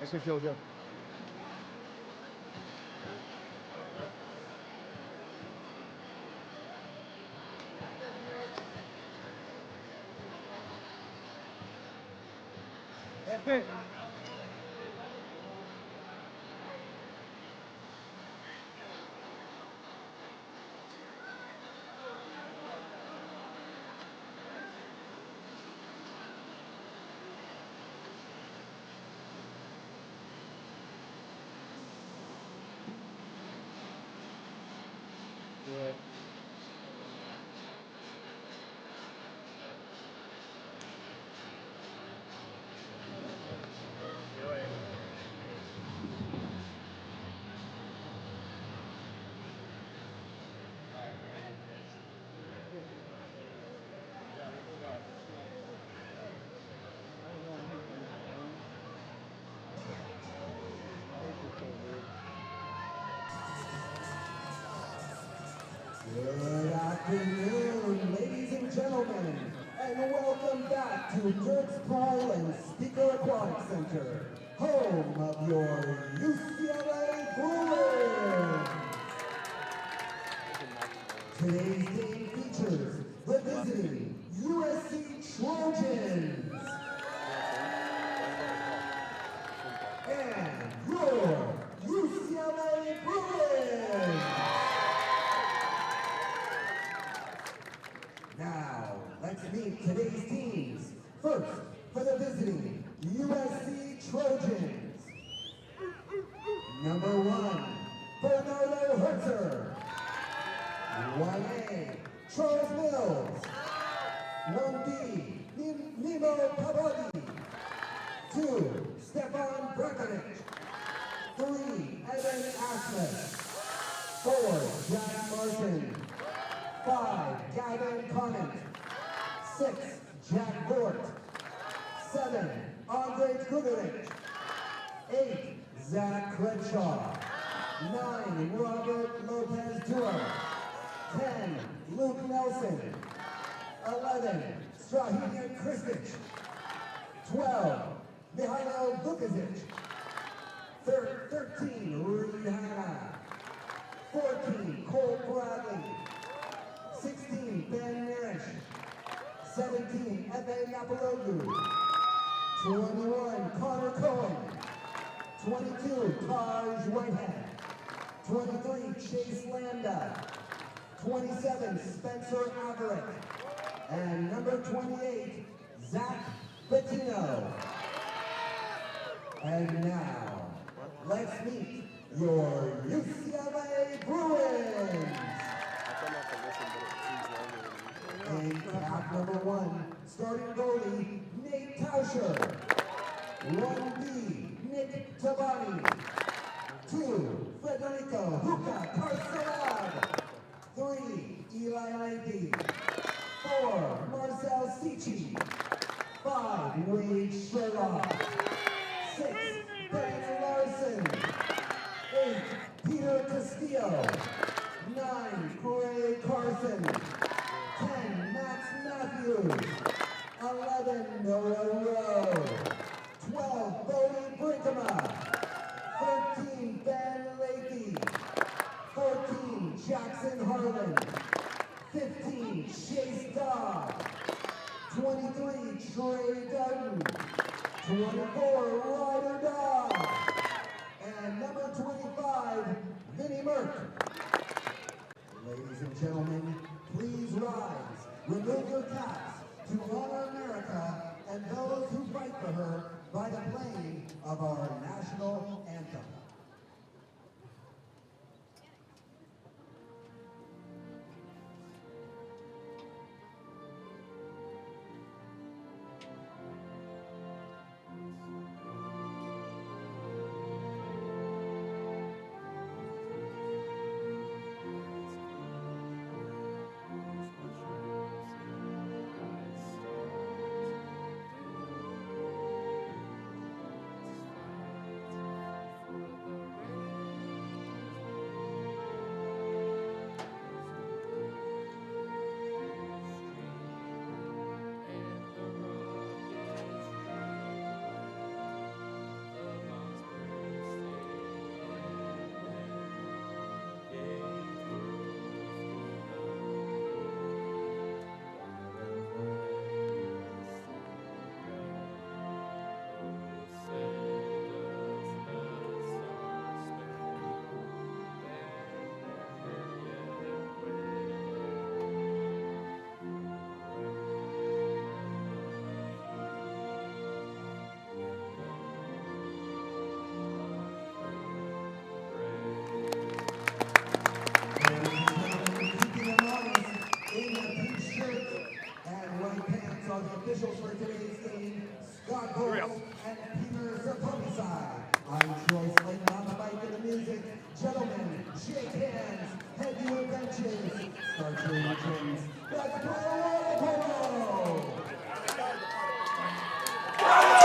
Nice to show you. That's it. Yeah. Good afternoon, ladies and gentlemen, and welcome back to Dirks Paul and Speaker Aquatic Center, home of your UCLA Bruins. Today's game features the visiting USC Trojans and your UCLA Bruins. Now, let's meet today's teams. First, for the visiting USC Trojans. Number 1, Bernardo Herzer. 1A, Charles Mills. 1B, Nemo Pavodi. 2, Stefan Brekanic. 3, Evan Asmus. 4, Jack Martin. 5, Gavin Conant. 6, Jack Gort. 7, Andre Krugerich. 8, Zach Crenshaw. 9, Robert Lopez Duro. 10, Luke Nelson. 11, Strahinja Kristic. 12, Mihailo Vukazic. 13, Reed Hanna. 14, Cole Bradley. 16, Ben Nerish. 17, Evan Naparogu. 21, Connor Cohen. 22, Taj Whitehead. 23, Chase Landa. 27, Spencer Averick. And number 28, Zach Bettino. And now, let's meet your UCLA Bruins. In cap number 1, starting goalie, Nate Tauscher. 1B, Nick Tabani. 2, Federico Huka Carcelad. 3, Eli Levy. 4, Marcel Cici. 5, Wade Sherlock. 6, Ben Larson. 8, Peter Castillo. 9, Craig Carson. 10, Max Matthews. 11, Noah Rowe. 12, Bodie Brinkema. 13, Ben Leakey. 14, Jackson Harlan. 15, Chase Dodd. 23, Trey Dutton. 24, Ryder Dodd. And number 25, Vinnie Merck. Ladies and gentlemen, please rise, remove your caps to honor America and those who fight for her by the playing of our national anthem. Officials for today's game, Scott Bowles and Peter Zaponisai. I'm Troy Slayton on the mic and the music. Gentlemen, shake hands, head your benches, start your engines. Let's go!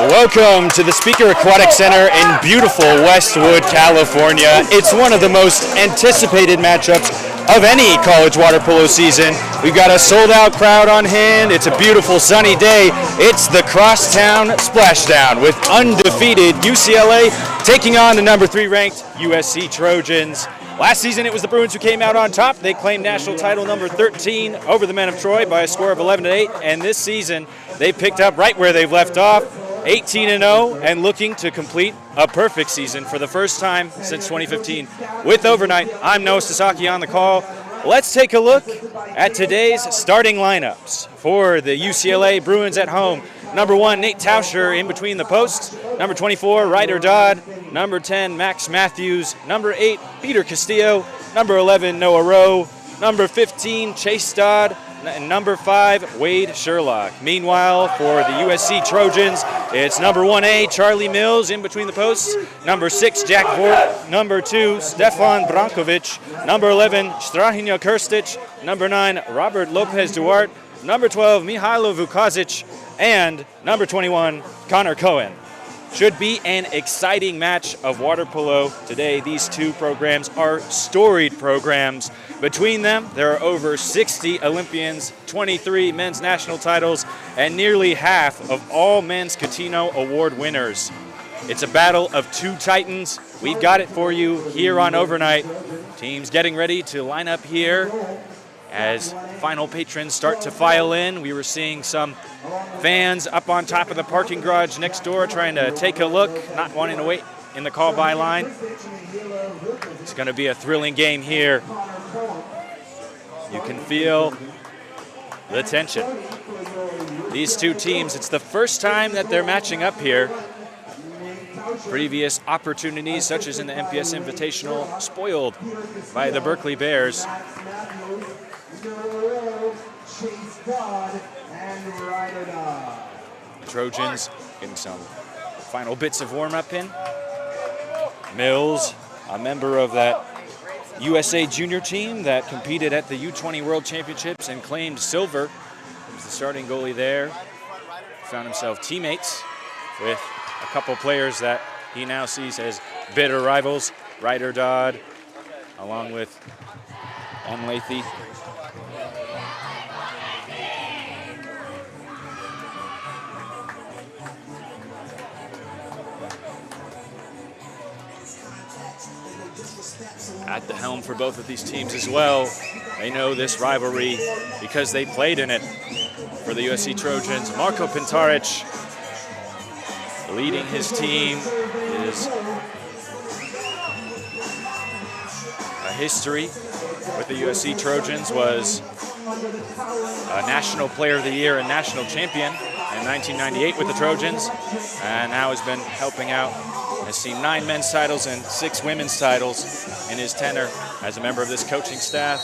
Welcome to the Speaker Aquatic Center in beautiful Westwood, California. It's one of the most anticipated matchups of any college water polo season. We've got a sold-out crowd on hand. It's a beautiful sunny day. It's the Crosstown Splashdown with undefeated UCLA taking on the number 3 ranked USC Trojans. Last season it was the Bruins who came out on top. They claimed national title number 13 over the men of Troy by a score of 11-8, and this season they picked up right where they've left off, 18-0, and looking to complete a perfect season for the first time since 2015. With Overnight, I'm Noah Sasaki on the call. Let's take a look at today's starting lineups for the UCLA Bruins at home. Number 1, Nate Tauscher in between the posts. Number 24, Ryder Dodd. Number 10, Max Matthews. Number 8, Peter Castillo. Number 11, Noah Rowe. Number 15, Chase Dodd. And number 5, Wade Sherlock. Meanwhile, for the USC Trojans, it's number 1A, Charlie Mills in between the posts. Number 6, Jack Vort. Number 2, Stefan Brankovic. Number 11, Strahinja Krstic. Number 9, Robert Lopez Duarte. Number 12, Mihailo Vukazic. And number 21, Connor Cohen. Should be an exciting match of water polo today. These two programs are storied programs. Between them, there are over 60 Olympians, 23 men's national titles, and nearly half of all men's Catino Award winners. It's a battle of two titans. We've got it for you here on Overnight. Teams getting ready to line up here as final patrons start to file in. We were seeing some fans up on top of the parking garage next door trying to take a look, not wanting to wait in the call-by line. It's going to be a thrilling game here. You can feel the tension. These two teams, it's the first time that they're matching up here. Previous opportunities, such as in the MPS Invitational, spoiled by the Berkeley Bears. The Trojans getting some final bits of warm-up in. Mills, a member of that USA junior team that competed at the U20 World Championships and claimed silver. He was the starting goalie there. Found himself teammates with a couple players that he now sees as bitter rivals. Ryder Dodd, along with Lathy. At the helm for both of these teams as well. They know this rivalry because they played in it. For the USC Trojans, Marko Pintaric, leading his team. Is a history with the USC Trojans, was a National Player of the Year and National Champion in 1998 with the Trojans, and now has been helping out. Has seen 9 men's titles and 6 women's titles in his tenure as a member of this coaching staff.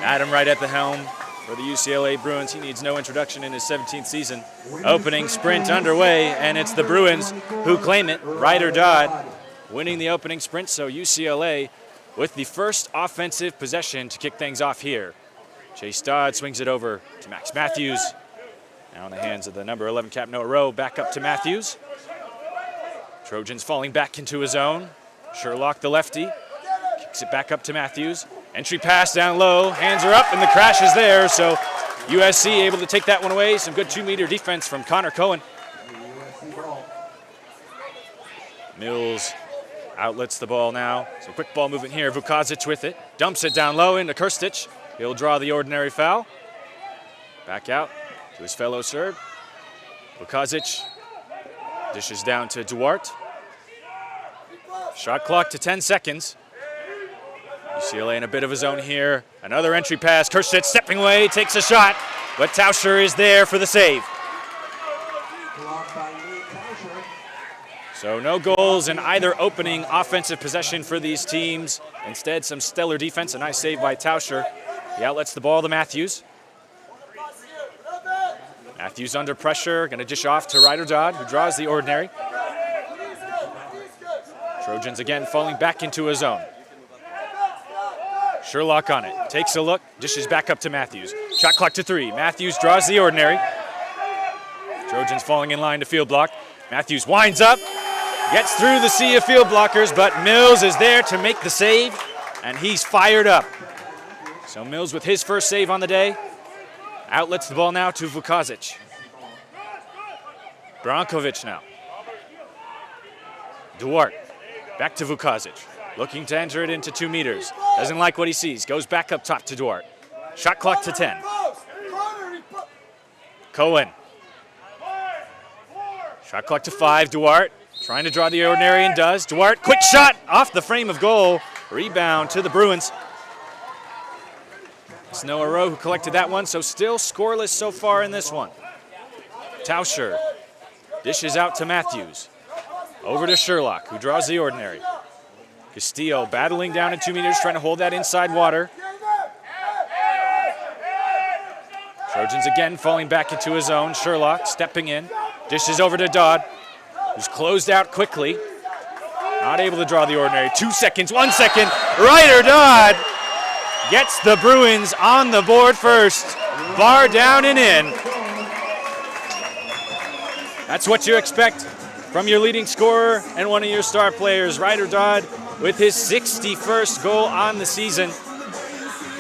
Adam right at the helm for the UCLA Bruins. He needs no introduction in his 17th season. Opening sprint underway, and it's the Bruins who claim it. Ryder Dodd winning the opening sprint, so UCLA with the first offensive possession to kick things off here. Chase Dodd swings it over to Max Matthews. Now in the hands of the number 11 cap Noah Rowe, back up to Matthews. Trojans falling back into his zone. Sherlock, the lefty, kicks it back up to Matthews. Entry pass down low, hands are up, and the crash is there, so USC able to take that one away. Some good 2-meter defense from Connor Cohen. Mills outlets the ball now. Some quick ball movement here. Vukazic with it. Dumps it down low into Krstić. He'll draw the ordinary foul. Back out to his fellow Serb. Vukazic dishes down to Duarte. Shot clock to 10 seconds. UCLA in a bit of a zone here. Another entry pass. Krstić stepping away, takes a shot, but Tauscher is there for the save. So no goals in either opening offensive possession for these teams. Instead, some stellar defense. A nice save by Tauscher. He outlets the ball to Matthews. Matthews under pressure, going to dish off to Ryder Dodd, who draws the ordinary. Trojans again falling back into a zone. Sherlock on it, takes a look, dishes back up to Matthews. Shot clock to 3. Matthews draws the ordinary. Trojans falling in line to field block. Matthews winds up, gets through the sea of field blockers, but Mills is there to make the save, and he's fired up. So Mills with his first save on the day. Outlets the ball now to Vukazic. Brankovic now. Duarte, back to Vukazic. Looking to enter it into 2 meters. Doesn't like what he sees. Goes back up top to Duarte. Shot clock to 10. Cohen. Shot clock to 5. Duarte trying to draw the ordinary and does. Duarte, quick shot off the frame of goal. Rebound to the Bruins. It's Noah Rowe who collected that one, so still scoreless so far in this one. Tauscher dishes out to Matthews. Over to Sherlock, who draws the ordinary. Castillo battling down in 2 meters, trying to hold that inside water. Trojans again falling back into his zone. Sherlock stepping in, dishes over to Dodd, who's closed out quickly. Not able to draw the ordinary. 2 seconds, 1 second. Ryder Dodd gets the Bruins on the board first. Bar down and in. That's what you expect from your leading scorer and one of your star players, Ryder Dodd, with his 61st goal on the season.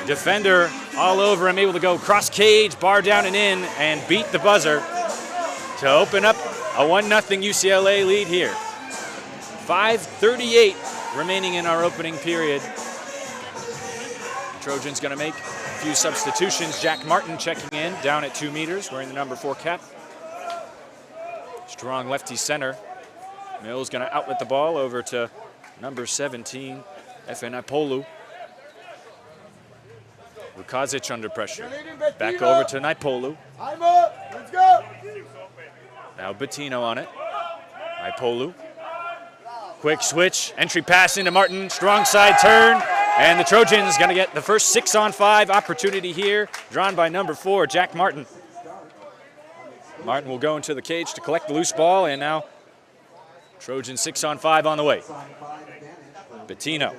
Defender all over him, able to go cross cage, bar down and in, and beat the buzzer to open up a 1-0 UCLA lead here. 5:38 remaining in our opening period. Trojans going to make a few substitutions. Jack Martin checking in down at 2 meters, wearing the number 4 cap. Strong lefty center. Mills going to outlet the ball over to number 17, Efenapolu. Vukazic under pressure. Back over to Naipolu. Now Bettino on it. Naipolu. Quick switch, entry pass into Martin, strong side turn, and the Trojans going to get the first 6-on-5 opportunity here, drawn by number 4, Jack Martin. Martin will go into the cage to collect the loose ball, and now Trojans 6-on-5 on the way. Bettino.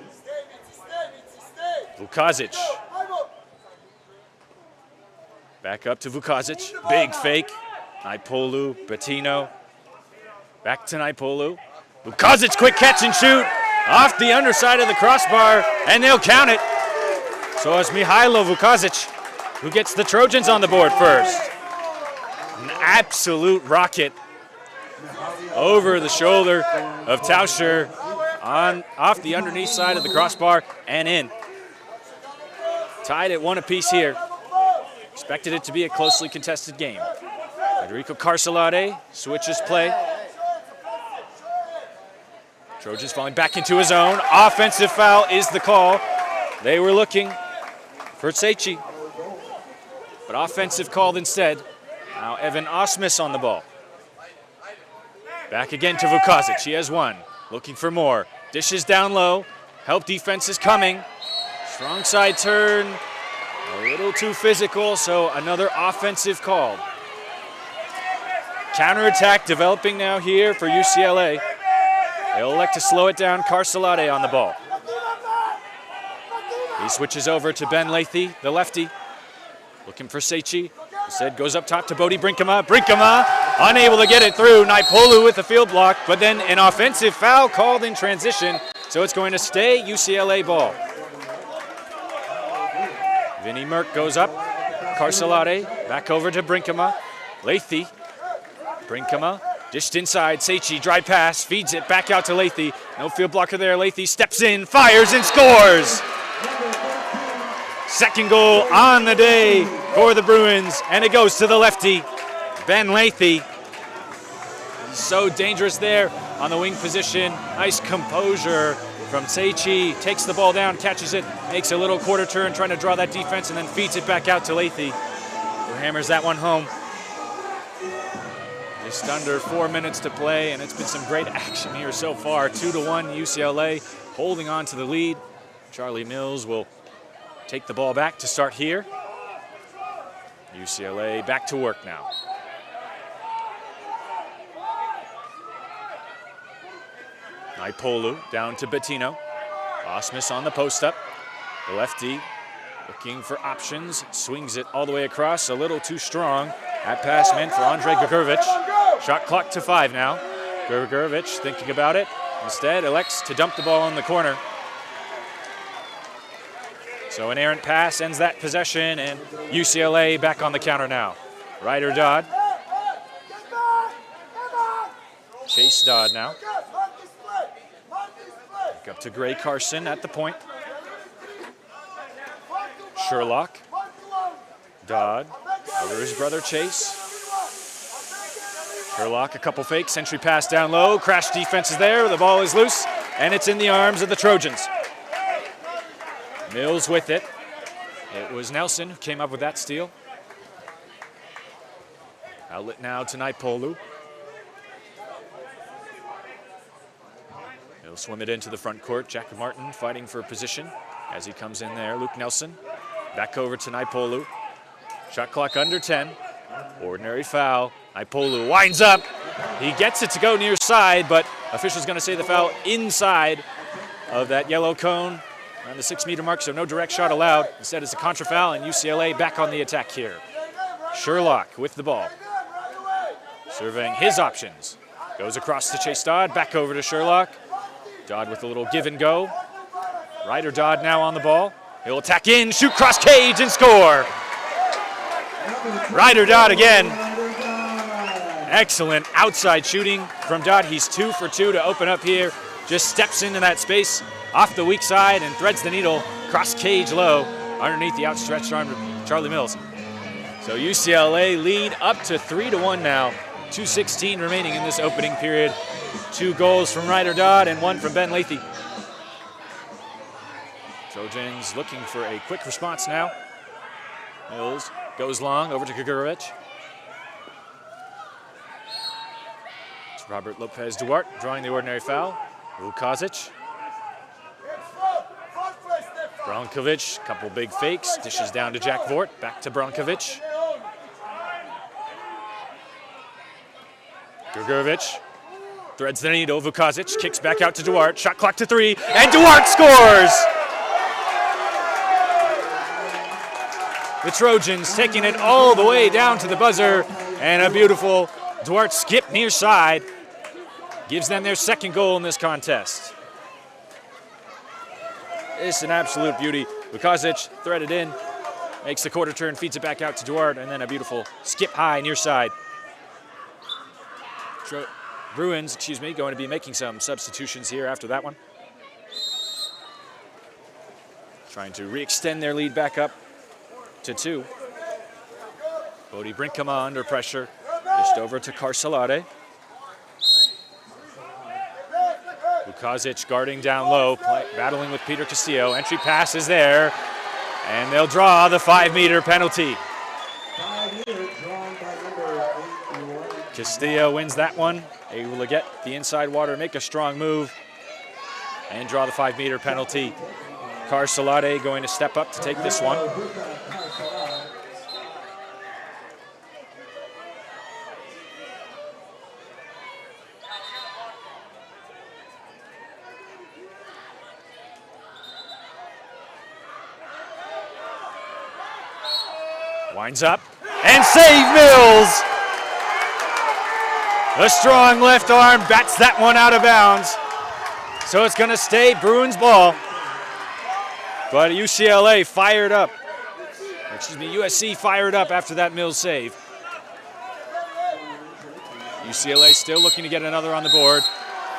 Vukazic. Back up to Vukazic. Big fake. Naipolu, Bettino. Back to Naipolu. Vukazic, quick catch and shoot. Off the underside of the crossbar, and they'll count it. So it's Mihailo Vukazic who gets the Trojans on the board first. An absolute rocket over the shoulder of Tauscher, off the underneath side of the crossbar and in. Tied at 1 apiece here. Expected it to be a closely contested game. Federico Carcelade switches play. Trojans falling back into his own. Offensive foul is the call. They were looking for Seichi, but offensive called instead. Now Evan Osmus on the ball. Back again to Vukazic. He has one. Looking for more. Dishes down low. Help defense is coming. Strong side turn. A little too physical, so another offensive call. Counterattack developing now here for UCLA. They'll elect to slow it down. Carcelade on the ball. He switches over to Ben Lathy, the lefty. Looking for Seichi. Instead goes up top to Bodie Brinkema. Brinkema unable to get it through. Naipolu with the field block, but then an offensive foul called in transition, so it's going to stay UCLA ball. Vinny Merck goes up. Carcelade back over to Brinkema. Lathy. Brinkema dished inside. Seichi drive pass, feeds it back out to Lathy. No field blocker there. Lathy steps in, fires, and scores. Second goal on the day for the Bruins, and it goes to the lefty, Ben Lathy. He's so dangerous there on the wing position. Nice composure from Seichi. Takes the ball down, catches it, makes a little quarter turn, trying to draw that defense, and then feeds it back out to Lathy, who hammers that one home. Just under 4 minutes to play, and it's been some great action here so far. 2-1 UCLA, holding on to the lead. Charlie Mills will take the ball back to start here. UCLA back to work now. Naipolu down to Bettino. Osmus on the post up. The lefty looking for options. Swings it all the way across. A little too strong. That pass meant for Andre Gregorovic. Shot clock to 5 now. Gregorovic thinking about it. Instead elects to dump the ball in the corner. So an errant pass ends that possession, and UCLA back on the counter now. Ryder Dodd. Chase Dodd now. Back up to Gray Carson at the point. Sherlock. Dodd over his brother Chase. Sherlock, a couple fakes, entry pass down low. Crash defense is there, the ball is loose, and it's in the arms of the Trojans. Mills with it. It was Nelson who came up with that steal. Outlet now to Naipolu. He'll swim it into the front court. Jack Martin fighting for position as he comes in there. Luke Nelson back over to Naipolu. Shot clock under 10. Ordinary foul. Naipolu winds up. He gets it to go near side, but official's going to say the foul inside of that yellow cone. Around the 6 meter mark, so no direct shot allowed. Instead, it's a contra foul, and UCLA back on the attack here. Sherlock with the ball. Surveying his options. Goes across to Chase Dodd, back over to Sherlock. Dodd with a little give and go. Ryder Dodd now on the ball. He'll attack in, shoot cross cage, and score. Ryder Dodd again. Excellent outside shooting from Dodd. He's 2 for 2 to open up here. Just steps into that space off the weak side and threads the needle, cross cage low, underneath the outstretched arm of Charlie Mills. So UCLA lead up to 3-1 now. 2:16 remaining in this opening period. 2 goals from Ryder Dodd and 1 from Ben Lathy. Trojans looking for a quick response now. Mills goes long over to Gregorovic. It's Robert Lopez Duarte drawing the ordinary foul. Vukazic. Brankovic, couple big fakes, dishes down to Jack Vort, back to Brankovic. Gregorovic threads the needle. Vukazic kicks back out to Duarte. Shot clock to 3, and Duarte scores! The Trojans taking it all the way down to the buzzer, and a beautiful Duarte skip near side gives them their second goal in this contest. It's an absolute beauty. Vukazic threaded in, makes the quarter turn, feeds it back out to Duarte, and then a beautiful skip high near side. Bruins, going to be making some substitutions here after that one. Trying to re-extend their lead back up to 2. Bodie Brinkema under pressure. Just over to Carcelade. Vukazic guarding down low, battling with Peter Castillo. Entry pass is there, and they'll draw the 5-meter penalty. 5 meters drawn by number 81. Castillo wins that one, able to get the inside water, make a strong move, and draw the 5-meter penalty. Carcelade going to step up to take this one. Winds up and save Mills. A strong left arm bats that one out of bounds. So it's going to stay Bruins ball. But UCLA fired up. USC fired up after that Mills save. UCLA still looking to get another on the board.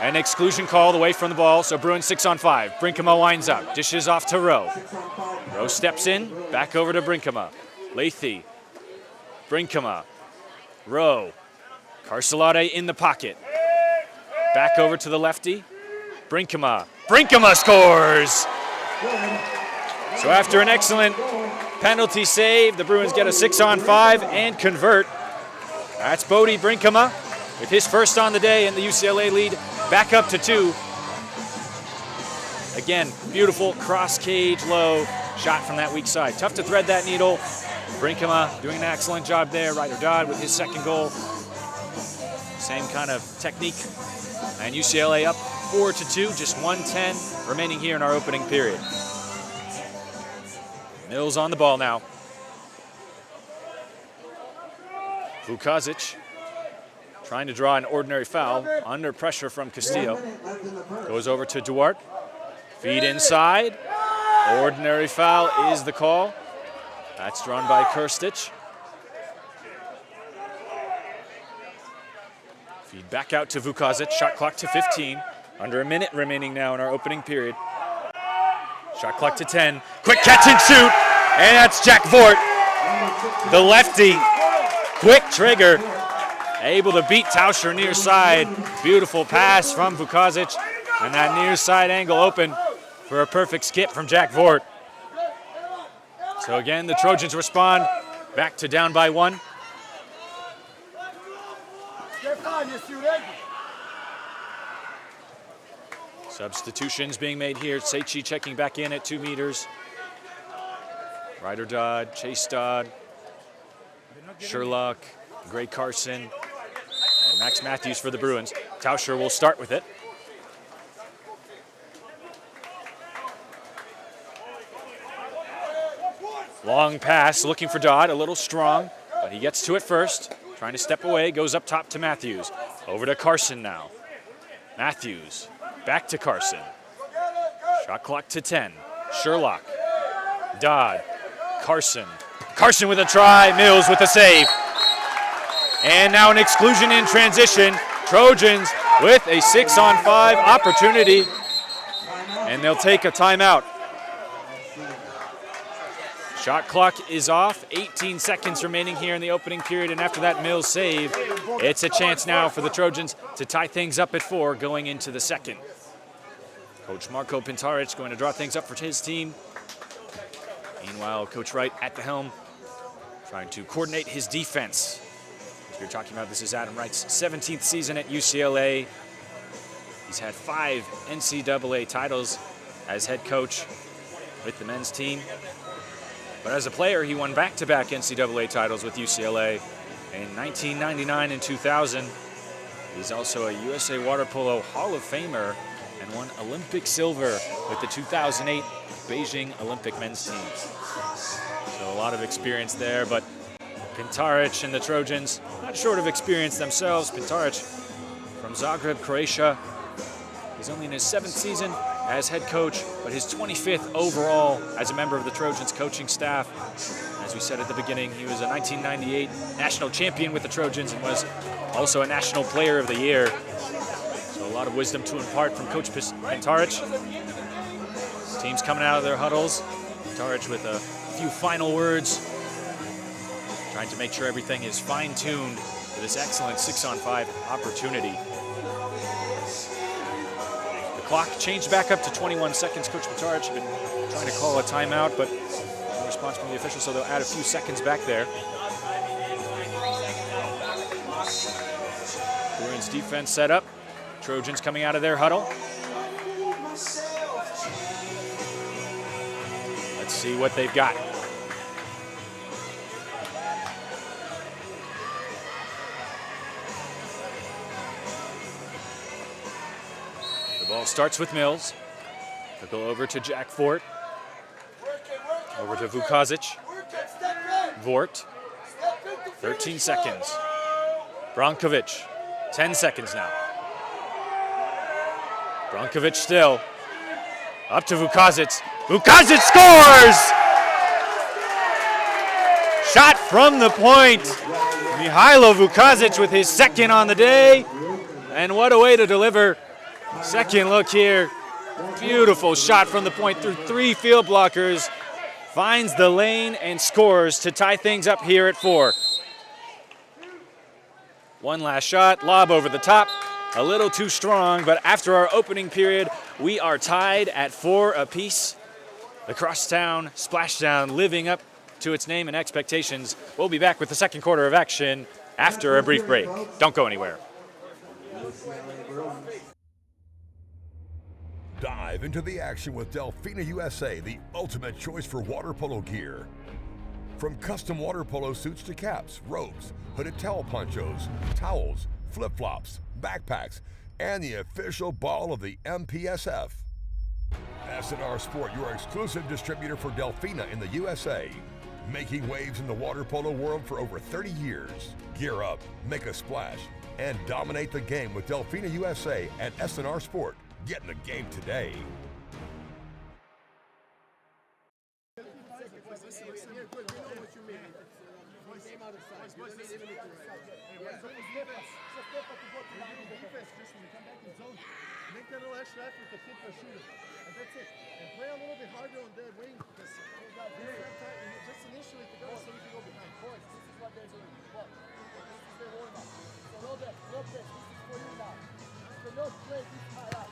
An exclusion called away from the ball, so Bruins 6-on-5. Brinkema winds up, dishes off to Rowe. Rowe steps in, back over to Brinkema. Lathy, Brinkema, Rowe, Carcelade in the pocket. Back over to the lefty, Brinkema. Brinkema scores! So after an excellent penalty save, the Bruins get a 6-on-5 and convert. That's Bodie Brinkema with his first on the day, and the UCLA lead back up to 2. Again, beautiful cross-cage low shot from that weak side. Tough to thread that needle. Brinkema doing an excellent job there. Ryder Dodd with his second goal. Same kind of technique. And UCLA up 4-2, just 1:10 remaining here in our opening period. Mills on the ball now. Vukazic trying to draw an ordinary foul under pressure from Castillo. Goes over to Duarte. Feed inside. Ordinary foul is the call. That's drawn by Kirstich. Feed back out to Vukazic. Shot clock to 15. Under a minute remaining now in our opening period. Shot clock to 10. Quick catch and shoot. And that's Jack Vort, the lefty. Quick trigger. Able to beat Tauscher near side. Beautiful pass from Vukazic. And that near side angle open for a perfect skip from Jack Vort. So again, the Trojans respond back to down by 1. Substitutions being made here. Seichi checking back in at 2 meters. Ryder Dodd, Chase Dodd, Sherlock, Gray Carson, and Max Matthews for the Bruins. Tauscher will start with it. Long pass, looking for Dodd, a little strong, but he gets to it first. Trying to step away, goes up top to Matthews. Over to Carson now. Matthews, back to Carson. Shot clock to 10. Sherlock, Dodd, Carson. Carson with a try, Mills with a save. And now an exclusion in transition. Trojans with a 6-on-5 opportunity. And they'll take a timeout. Shot clock is off, 18 seconds remaining here in the opening period, and after that Mills save, it's a chance now for the Trojans to tie things up at 4 going into the second. Coach Marko Pintaric going to draw things up for his team. Meanwhile, Coach Wright at the helm, trying to coordinate his defense. As we were talking about, this is Adam Wright's 17th season at UCLA. He's had 5 NCAA titles as head coach with the men's team. But as a player, he won back-to-back NCAA titles with UCLA in 1999 and 2000. He's also a USA Water Polo Hall of Famer and won Olympic silver with the 2008 Beijing Olympic men's team. So a lot of experience there, but Pintaric and the Trojans, not short of experience themselves. Pintaric from Zagreb, Croatia. He's only in his 7th season as head coach, but his 25th overall as a member of the Trojans coaching staff. As we said at the beginning, he was a 1998 national champion with the Trojans and was also a National Player of the Year. So a lot of wisdom to impart from Coach Pintaric. Teams coming out of their huddles. Pintaric with a few final words, trying to make sure everything is fine-tuned for this excellent 6-on-5 opportunity. The clock changed back up to 21 seconds. Coach Matarich had been trying to call a timeout, but no response from the officials, so they'll add a few seconds back there. Bruins defense set up. Trojans coming out of their huddle. Let's see what they've got. The ball starts with Mills. They'll go over to Jack Vort. Over to Vukazic. Vort. 13 seconds. Brankovic. 10 seconds now. Brankovic still. Up to Vukazic. Vukazic scores! Shot from the point. Mihailo Vukazic with his second on the day. And what a way to deliver. Second look here. Beautiful shot from the point through 3 field blockers. Finds the lane and scores to tie things up here at 4. One last shot, lob over the top. A little too strong, but after our opening period, we are tied at 4 apiece. The crosstown splashdown living up to its name and expectations. We'll be back with the second quarter of action after a brief break. Don't go anywhere. Dive into the action with Delfina USA, the ultimate choice for water polo gear. From custom water polo suits to caps, robes, hooded towel ponchos, towels, flip-flops, backpacks, and the official ball of the MPSF. S&R Sport, your exclusive distributor for Delfina in the USA. Making waves in the water polo world for over 30 years. Gear up, make a splash, and dominate the game with Delfina USA and S&R Sport. Get in the game today. Make that little extra effort to kick the shooter. And that's it. And play a little bit harder on that wing. Because just initially to go so we can go behind. Boys, this is what they're doing. Look. This is their warm-up. So no depth, no press. This is for you now. You cannot play this high up.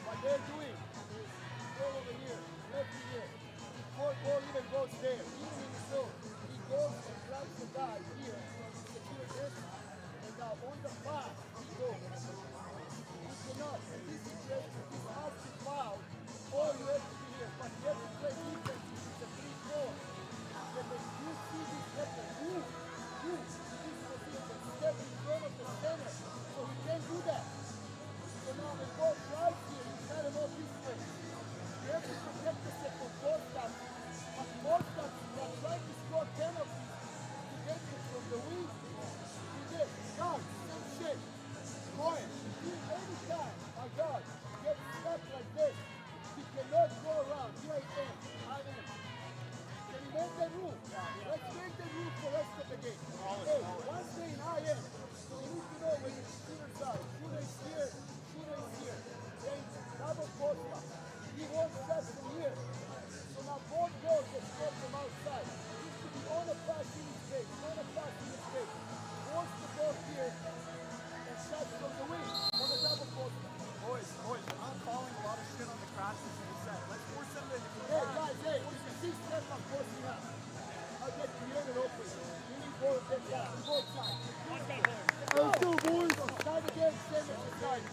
What they're doing is go over here, left here. Before ball even goes there, even in the zone, he goes and grabs the guy here, secure this, and now on the pass, he goes. Cannot, in this situation, this has to foul, or you have to be here, but you have to play defense, it's a 3-4. And when you see this happen, move to this position, step in front of the center, so he can't do that. So now when ball drives here, you cut him off this way. You have to protect yourself from ball stops, but ball stops, you are trying to score penalties to get you from the wing to this. Now, same shit. Boy, anytime a guard gets stuck like this, he cannot go around. Here I am. Can you make that rule? Let's make the rule for the rest of the game. Hey, once they in I am, so you need to know when your shooter's out. Shooter is here, shooter is here. Then double post up. He won't shot from here. So now both goals get scored from outside. He needs to be on a pass in his face, on a pass in his face. Force the ball here. Shots from the wing on the double post. Boys, I'm following a lot of shit on the crashes in the set. Let's force them to... Hey, guys, hey, this is 6 steps I'm forcing up. I'll get created open. You need ball to get down. Both sides. Let's go, boys. Side again, same as the side.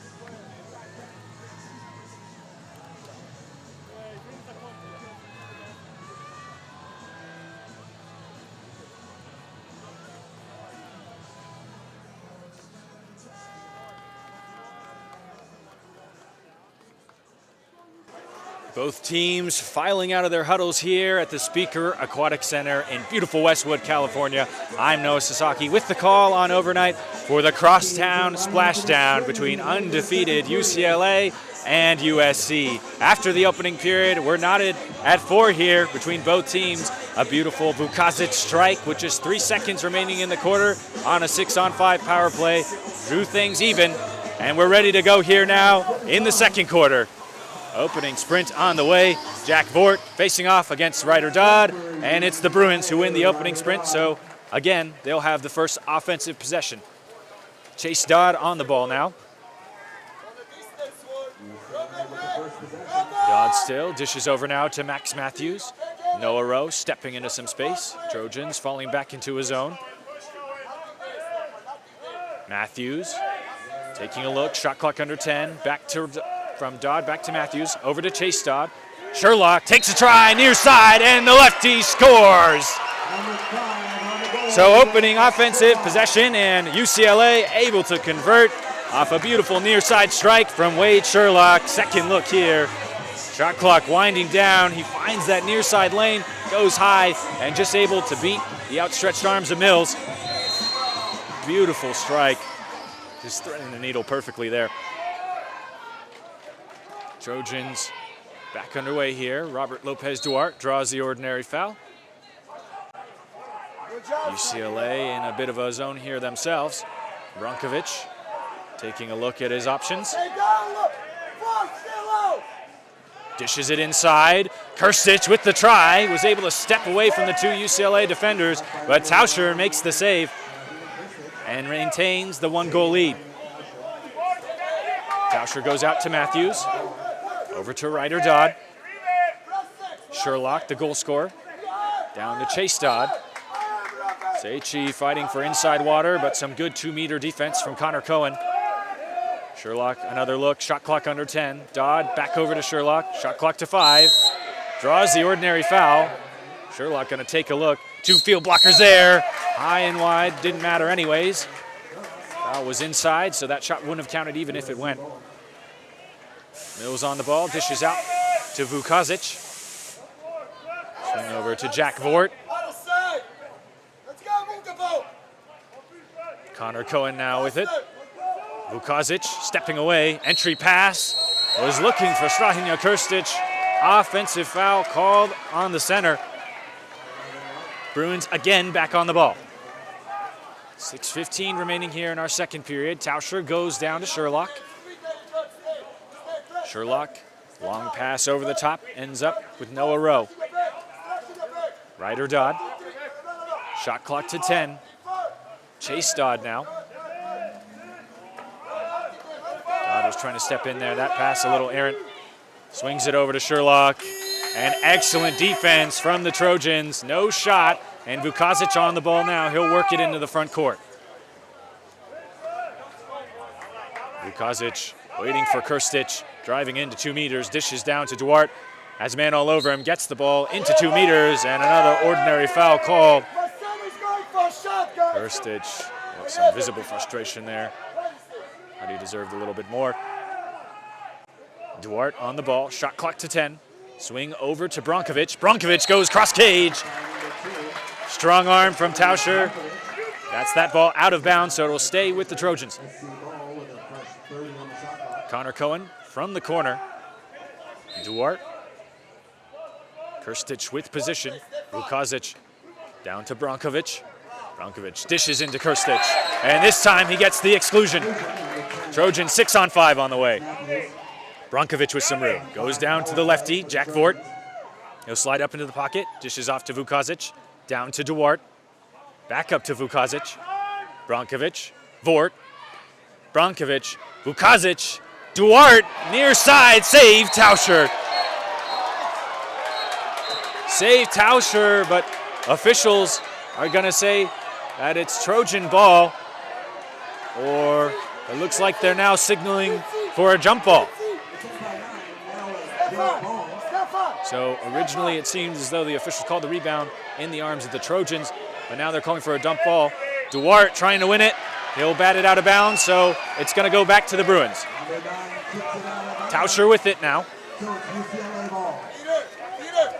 Both teams filing out of their huddles here at the Speaker Aquatic Center in beautiful Westwood, California. I'm Noah Sasaki with the call on overnight for the crosstown splashdown between undefeated UCLA and USC. After the opening period, we're knotted at 4 here between both teams. A beautiful Vukazic strike with just 3 seconds remaining in the quarter on a 6-on-5 power play. Drew things even, and we're ready to go here now in the second quarter. Opening sprint on the way. Jack Vort facing off against Ryder Dodd, and it's the Bruins who win the opening sprint. So again, they'll have the first offensive possession Chase Dodd on the ball now. Dodd still, dishes over now to Max Matthews. Noah Rowe stepping into some space. Trojans falling back into his zone. Matthews taking a look, shot clock under 10. From Dodd back to Matthews, over to Chase Dodd. Sherlock takes a try, near side, and the lefty scores. So opening offensive possession, and UCLA able to convert off a beautiful near side strike from Wade Sherlock. Second look here. Shot clock winding down. He finds that near side lane, goes high, and just able to beat the outstretched arms of Mills. Beautiful strike. Just threading the needle perfectly there. Trojans back underway here. Robert Lopez Duarte draws the ordinary foul. UCLA in a bit of a zone here themselves. Brankovic taking a look at his options. Dishes it inside. Kirstich with the try. Was able to step away from the two UCLA defenders, but Tauscher makes the save and maintains the 1-goal lead. Tauscher goes out to Matthews. Over to Ryder Dodd. Sherlock, the goal scorer. Down to Chase Dodd. Seichi fighting for inside water, but some good 2-meter defense from Connor Cohen. Sherlock, another look, shot clock under 10. Dodd back over to Sherlock, shot clock to 5. Draws the ordinary foul. Sherlock gonna take a look. 2 field blockers there. High and wide, didn't matter anyways. Foul was inside, so that shot wouldn't have counted even if it went. Mills on the ball, dishes out to Vukazic. Swing over to Jack Vort. Connor Cohen now with it. Vukazic stepping away, entry pass. Was looking for Strahinja Kirstich. Offensive foul called on the center. Bruins again back on the ball. 6:15 remaining here in our second period. Tauscher goes down to Sherlock. Sherlock, long pass over the top, ends up with Noah Rowe. Ryder Dodd. Shot clock to 10. Chase Dodd now. Dodd was trying to step in there. That pass a little errant. Swings it over to Sherlock. And excellent defense from the Trojans. No shot. And Vukazic on the ball now. He'll work it into the front court. Vukazic waiting for Kirstich. Driving into 2 meters. Dishes down to Duarte. Has a man all over him. Gets the ball into 2 meters. And another ordinary foul called. Kirstich, some visible frustration there. But he deserved a little bit more. Duarte on the ball. Shot clock to 10. Swing over to Brankovic. Brankovic goes cross cage. Strong arm from Tauscher. That's that ball out of bounds, so it'll stay with the Trojans. Connor Cohen from the corner. Duarte. Kirstich with position. Vukazic down to Brankovic. Brankovic dishes into Kirstich. And this time he gets the exclusion. Trojan 6-on-5 on the way. Brankovic with some room. Goes down to the lefty, Jack Vort. He'll slide up into the pocket. Dishes off to Vukazic. Down to Duarte. Back up to Vukazic. Brankovic. Vort. Brankovic. Vukazic. Duarte. Near side. Save Tauscher. Save Tauscher, but officials are going to say that it's Trojan ball. Or it looks like they're now signaling for a jump ball. So originally it seems as though the officials called the rebound in the arms of the Trojans, but now they're calling for a dump ball. Duarte trying to win it. He'll bat it out of bounds, so it's going to go back to the Bruins. Tauscher with it now.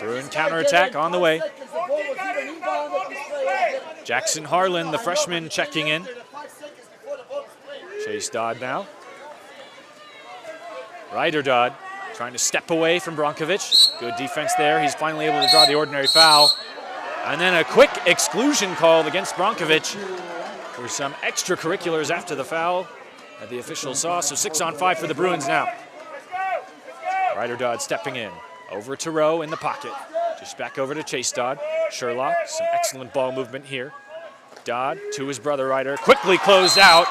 Bruin counterattack on the way. Jackson Harlan, the freshman, checking in. Chase Dodd now. Ryder Dodd trying to step away from Brankovic. Good defense there. He's finally able to draw the ordinary foul. And then a quick exclusion called against Brankovic for some extracurriculars after the foul that the officials saw. So 6-on-5 for the Bruins now. Ryder Dodd stepping in. Over to Rowe in the pocket. Just back over to Chase Dodd. Sherlock, some excellent ball movement here. Dodd to his brother Ryder. Quickly closed out.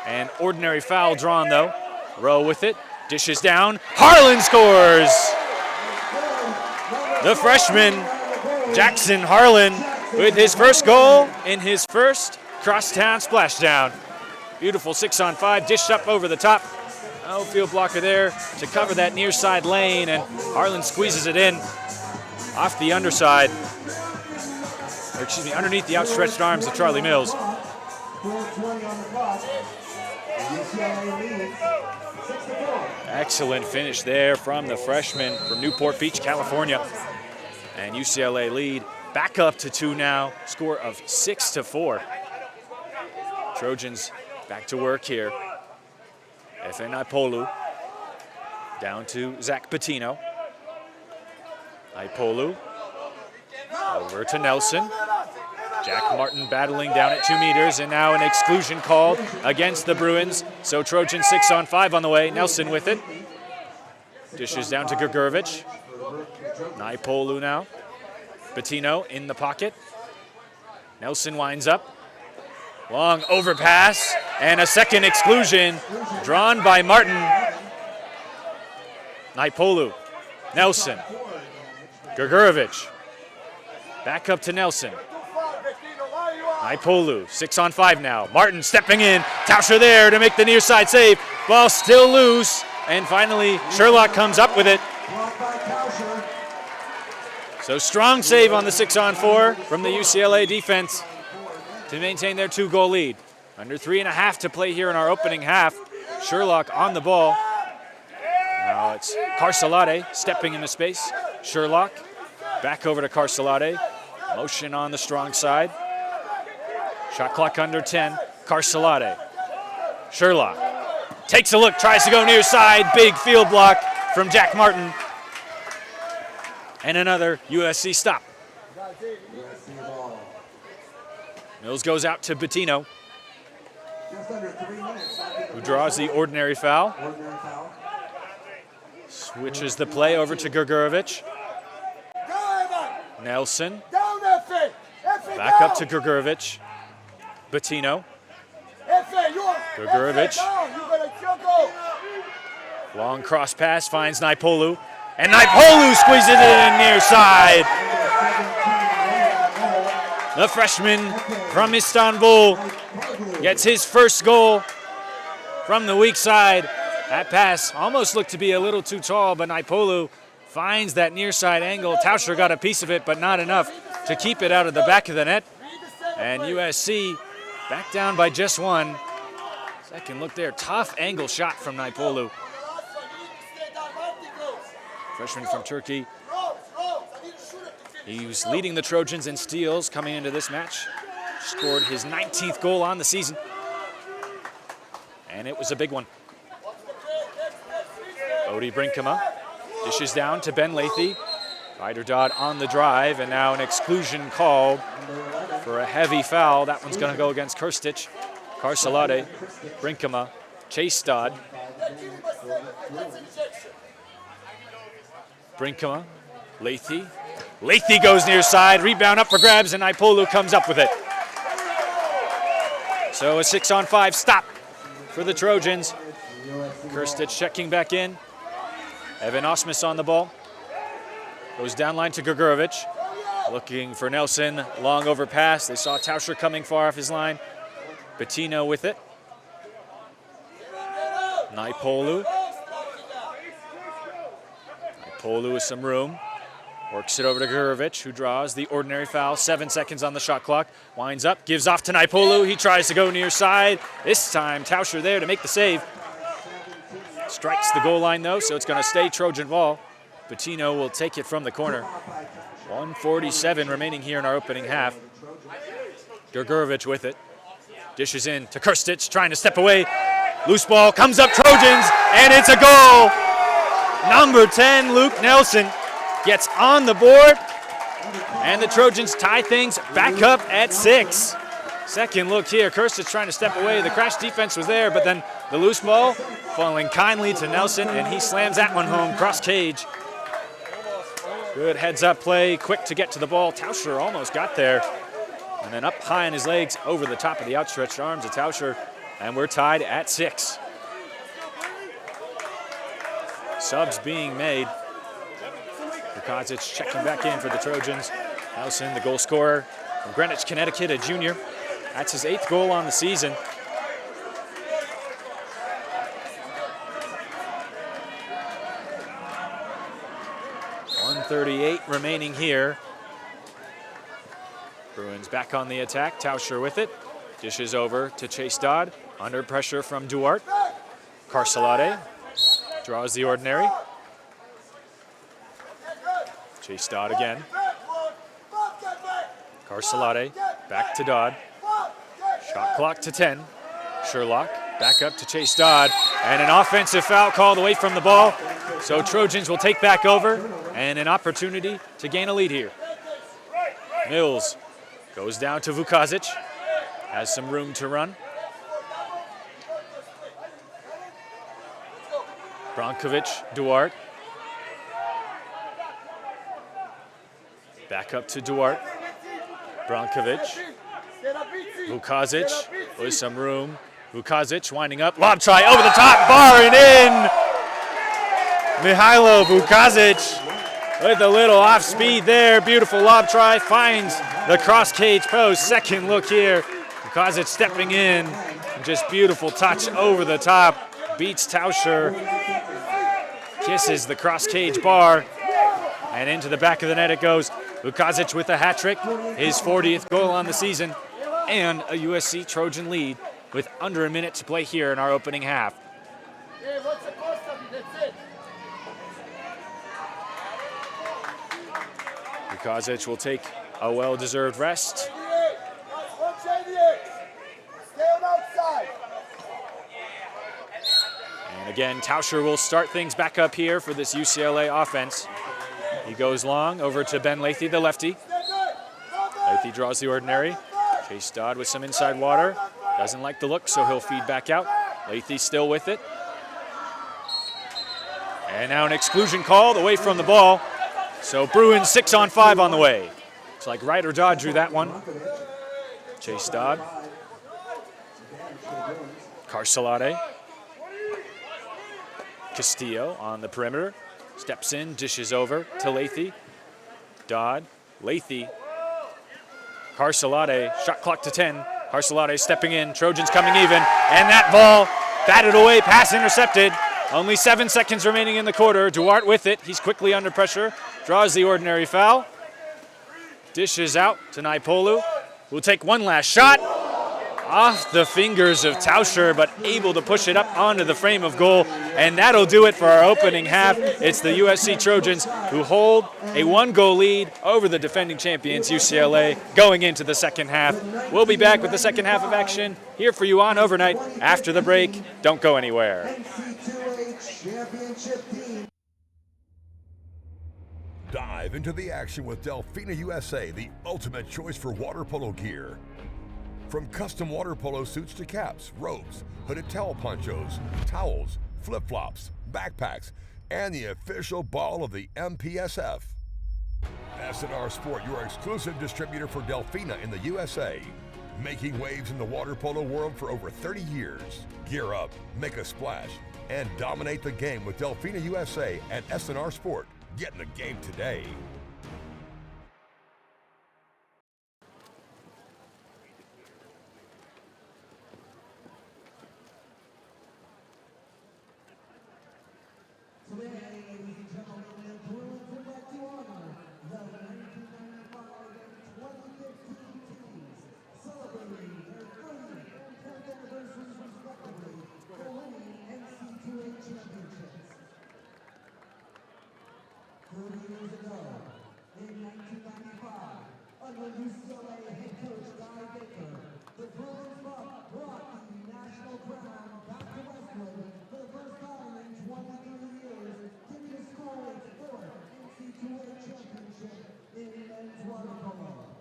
An ordinary foul drawn, though. Rowe with it, dishes down. Harlan scores! The freshman, Jackson Harlan, with his first goal in his first crosstown splashdown. Beautiful 6-on-5, dished up over the top. No field blocker there to cover that near side lane, and Harlan squeezes it in off the underside. Or excuse me, underneath the outstretched arms of Charlie Mills. 4:20 on the clock. UCLA leads 6-4. Excellent finish there from the freshman from Newport Beach, California. And UCLA lead back up to 2 now, score of 6-4. Trojans back to work here. Efe Naipolu down to Zach Patino. Naipolu over to Nelson. Jack Martin battling down at 2 meters, and now an exclusion called against the Bruins. So Trojan 6-on-5 on the way. Nelson with it. Dishes down to Grgorovich. Naipolu now. Patino in the pocket. Nelson winds up. Long overpass, and a second exclusion drawn by Martin. Naipolu, Nelson, Grgorovich. Back up to Nelson. Naipolu, 6-on-5 now. Martin stepping in. Tauscher there to make the near side save. Ball still loose, and finally Sherlock comes up with it. So strong save on the 6-on-4 from the UCLA defense to maintain their 2-goal lead. Under 3.5 to play here in our opening half. Sherlock on the ball. Now it's Carcelade stepping into space. Sherlock back over to Carcelade. Motion on the strong side. Shot clock under 10. Carcelade. Sherlock takes a look, tries to go near side. Big field block from Jack Martin. And another USC stop. Mills goes out to Patino, who draws the ordinary foul. Switches the play over to Grgorovich. Nelson. Back up to Grgorovich. Patino. Grgorovich. Long cross pass finds Naipolu. And Naipolu squeezes it in near side. The freshman from Istanbul gets his first goal from the weak side. That pass almost looked to be a little too tall, but Naipolu finds that near side angle. Tauscher got a piece of it, but not enough to keep it out of the back of the net. And USC back down by just 1. Second look there, tough angle shot from Naipolu. Freshman from Turkey. He was leading the Trojans in steals coming into this match. Scored his 19th goal on the season. And it was a big one. Odie Brinkema dishes down to Ben Lathy. Ryder Dodd on the drive, and now an exclusion called for a heavy foul. That one's going to go against Kirstich. Carcelade, Brinkema, Chase Dodd. Brinkema, Lathy. Lathy goes near side, rebound up for grabs, and Naipolu comes up with it. So a 6-on-5 stop for the Trojans. Kirstich checking back in. Evan Osmus on the ball. Goes down line to Grgorovich. Looking for Nelson, long overpass. They saw Tauscher coming far off his line. Patino with it. Naipolu. Naipolu with some room. Works it over to Grgorovich, who draws the ordinary foul. 7 seconds on the shot clock. Winds up, gives off to Naipolu. He tries to go near side. This time, Tauscher there to make the save. Strikes the goal line, though, so it's going to stay Trojan ball. Patino will take it from the corner. 1:47 remaining here in our opening half. Grgorovich with it. Dishes in to Kirstich, trying to step away. Loose ball, comes up Trojans, and it's a goal! Number 10, Luke Nelson, gets on the board, and the Trojans tie things back up at 6. Second look here, Kirstich trying to step away. The crash defense was there, but then the loose ball falling kindly to Nelson, and he slams that one home, cross cage. Good heads-up play, quick to get to the ball. Tauscher almost got there. And then up high on his legs, over the top of the outstretched arms of Tauscher. and we're tied at 6. Subs being made. Vukazic checking back in for the Trojans. Nelson, the goal scorer from Greenwich, Connecticut, a junior. That's his 8th goal on the season. .138 remaining here. Bruins back on the attack. Tauscher with it. Dishes over to Chase Dodd. Under pressure from Duarte. Carcelade draws the ordinary. Chase Dodd again. Carcelade back to Dodd. Shot clock to 10. Sherlock back up to Chase Dodd. And an offensive foul called away from the ball. So Trojans will take back over and an opportunity to gain a lead here. Mills goes down to Vukazic. Has some room to run. Brankovic, Duarte. Back up to Duarte. Brankovic. Vukazic with some room. Vukazic winding up. Lob try over the top bar and in. Mihailo Vukazic with a little off speed there. Beautiful lob try. Finds the cross cage post. Second look here. Vukazic stepping in. Just beautiful touch over the top. Beats Tauscher. Kisses the cross cage bar. And into the back of the net it goes. Vukazic with a hat trick. His 40th goal on the season. And a USC Trojan lead with under a minute to play here in our opening half. Vukazic will take a well-deserved rest. And again, Tauscher will start things back up here for this UCLA offense. He goes long over to Ben Lathy, the lefty. Lathy draws the ordinary. Chase Dodd with some inside water. Doesn't like the look, so he'll feed back out. Lathy still with it. And now an exclusion called away from the ball. So Bruins 6-on-5 on the way. Looks like Ryder Dodd drew that one. Chase Dodd. Carcelade. Castillo on the perimeter. Steps in, dishes over to Lathy. Dodd, Lathy. Carcelade, shot clock to 10. Carcelade stepping in, Trojans coming even. And that ball batted away, pass intercepted. Only 7 seconds remaining in the quarter. Duarte with it, he's quickly under pressure. Draws the ordinary foul. Dishes out to Naipolu. We'll take one last shot. Off the fingers of Tauscher, but able to push it up onto the frame of goal. And that'll do it for our opening half. It's the USC Trojans who hold a 1-goal lead over the defending champions, UCLA, going into the second half. We'll be back with the second half of action here for you on Overnight after the break. Don't go anywhere. Dive into the action with Delfina USA, the ultimate choice for water polo gear. From custom water polo suits to caps, robes, hooded towel ponchos, towels, flip-flops, backpacks, and the official ball of the MPSF. SNR Sport, your exclusive distributor for Delfina in the USA. Making waves in the water polo world for over 30 years. Gear up, make a splash, and dominate the game with Delfina USA and SNR Sport. Get in the game today. Today, ladies and gentlemen, the Bruins would like to honor the 1995 and 2015 teams, celebrating their 30th and 10th anniversaries respectively for winning NC2A championships. 30 years ago, in 1995, under UCLA head coach Guy Baker, the Bruins brought the national crown back to Westwood for the first time in 23 years, giving the school its fourth NC2A championship in men's water polo.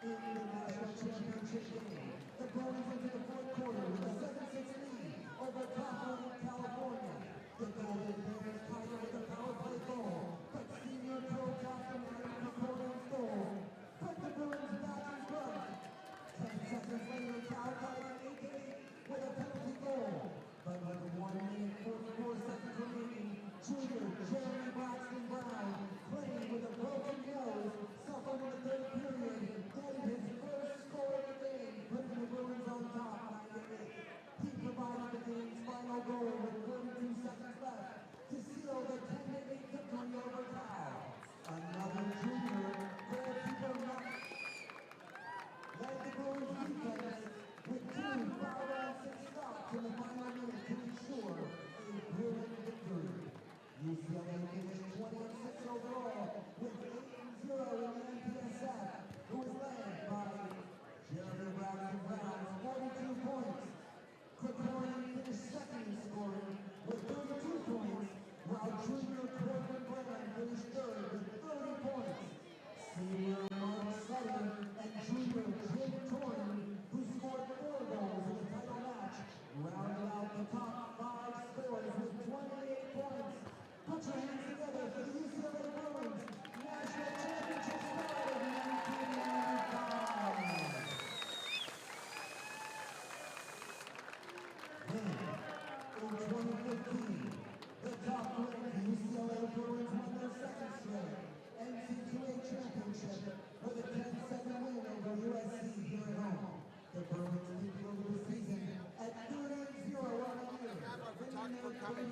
In the national championship game, the Bruins into the fourth quarter with a 7-6 lead over Coffin, California. The Golden Bears tied it with a power play goal, but senior pro Coffin and Coffin goal put the Bruins back in front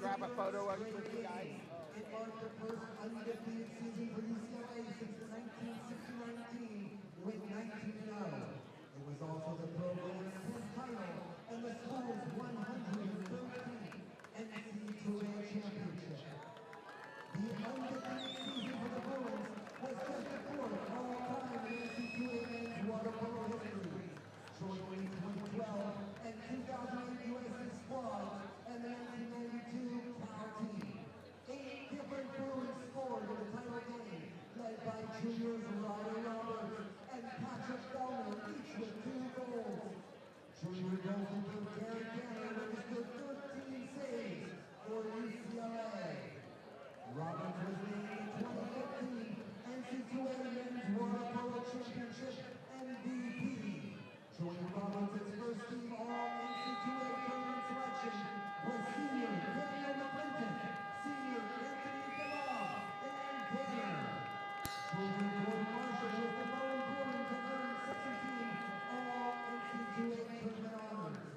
grab a photo of with you guys? It marked the first undefeated season for UCLA since the 1969 team with 19-0. It was also the program's 10th title and the school's 113th NCAA championship. The undefeated season for the Bruins was just the fourth all-time in NCAA men's water polo history, joining 2012 and 2008 USC squads and the 1992 Cal team. 8 different Bruins scored in the title game, led by juniors Ryder Roberts and Patrick Bellman, each with 2 goals. Junior goalkeeper Derek Gannon was good 13 saves for UCLA. Roberts was named the 2015 NCAA Men's Water Polo Championship MVP. Joining Roberts' first team All-NCAA tournament selection was senior Daniel McClinton, senior Anthony Galal, and Danner. Joining Gordon Marshall was the lone Bruin to earn 17 All-NCAA tournament honors.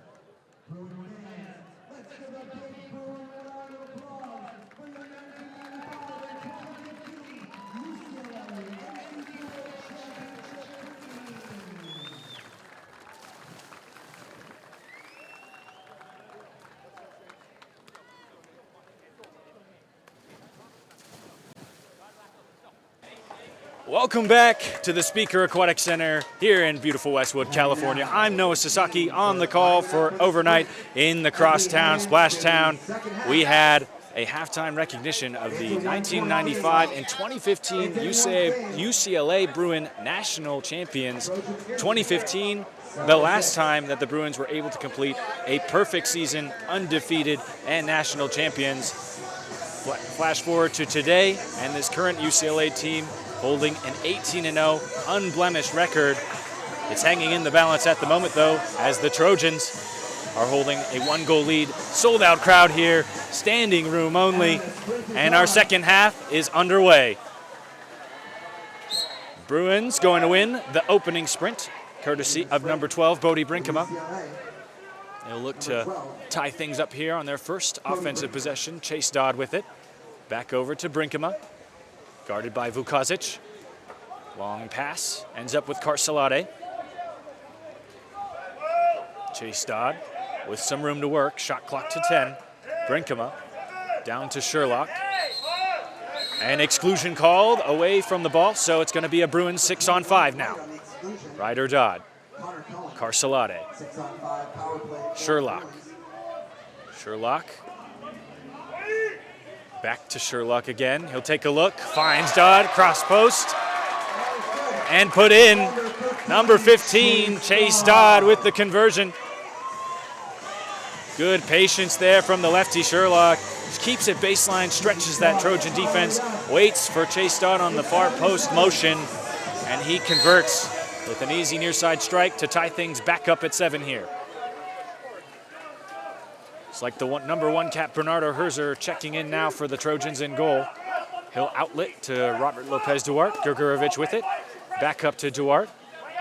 Bruin fans, let's give a big Bruin round of applause for the 1995 and 2015 UCLA NCAA championship team. Welcome back to the Speaker Aquatic Center here in beautiful Westwood, California. I'm Noah Sasaki on the call for overnight in the Crosstown Splash Town. We had a halftime recognition of the 1995 and 2015 UCLA Bruin National Champions. 2015, the last time that the Bruins were able to complete a perfect season, undefeated, and national champions. Flash forward to today, and this current UCLA team holding an 18-0 unblemished record. It's hanging in the balance at the moment, though, as the Trojans are holding a 1-goal lead. Sold-out crowd here, standing room only, and our second half is underway. Bruins going to win the opening sprint, courtesy of number 12, Bodie Brinkema. They'll look to tie things up here on their first offensive possession. Chase Dodd with it. Back over to Brinkema. Guarded by Vukazic. Long pass. Ends up with Carcelade. Chase Dodd with some room to work. Shot clock to 10. Brinkema down to Sherlock. And exclusion called away from the ball, so it's going to be a Bruins 6-on-5 now. Ryder Dodd. Carcelade. Sherlock. Sherlock. Back to Sherlock again. He'll take a look. Finds Dodd. Cross post. And put in. Number 15, Chase Dodd with the conversion. Good patience there from the lefty Sherlock. Just keeps it baseline, stretches that Trojan defense. Waits for Chase Dodd on the far post motion. And he converts with an easy near side strike to tie things back up at 7 here. It's like the number 1 cap Bernardo Herzer checking in now for the Trojans in goal. He'll outlet to Robert Lopez Duarte. Grgorovic with it. Back up to Duarte.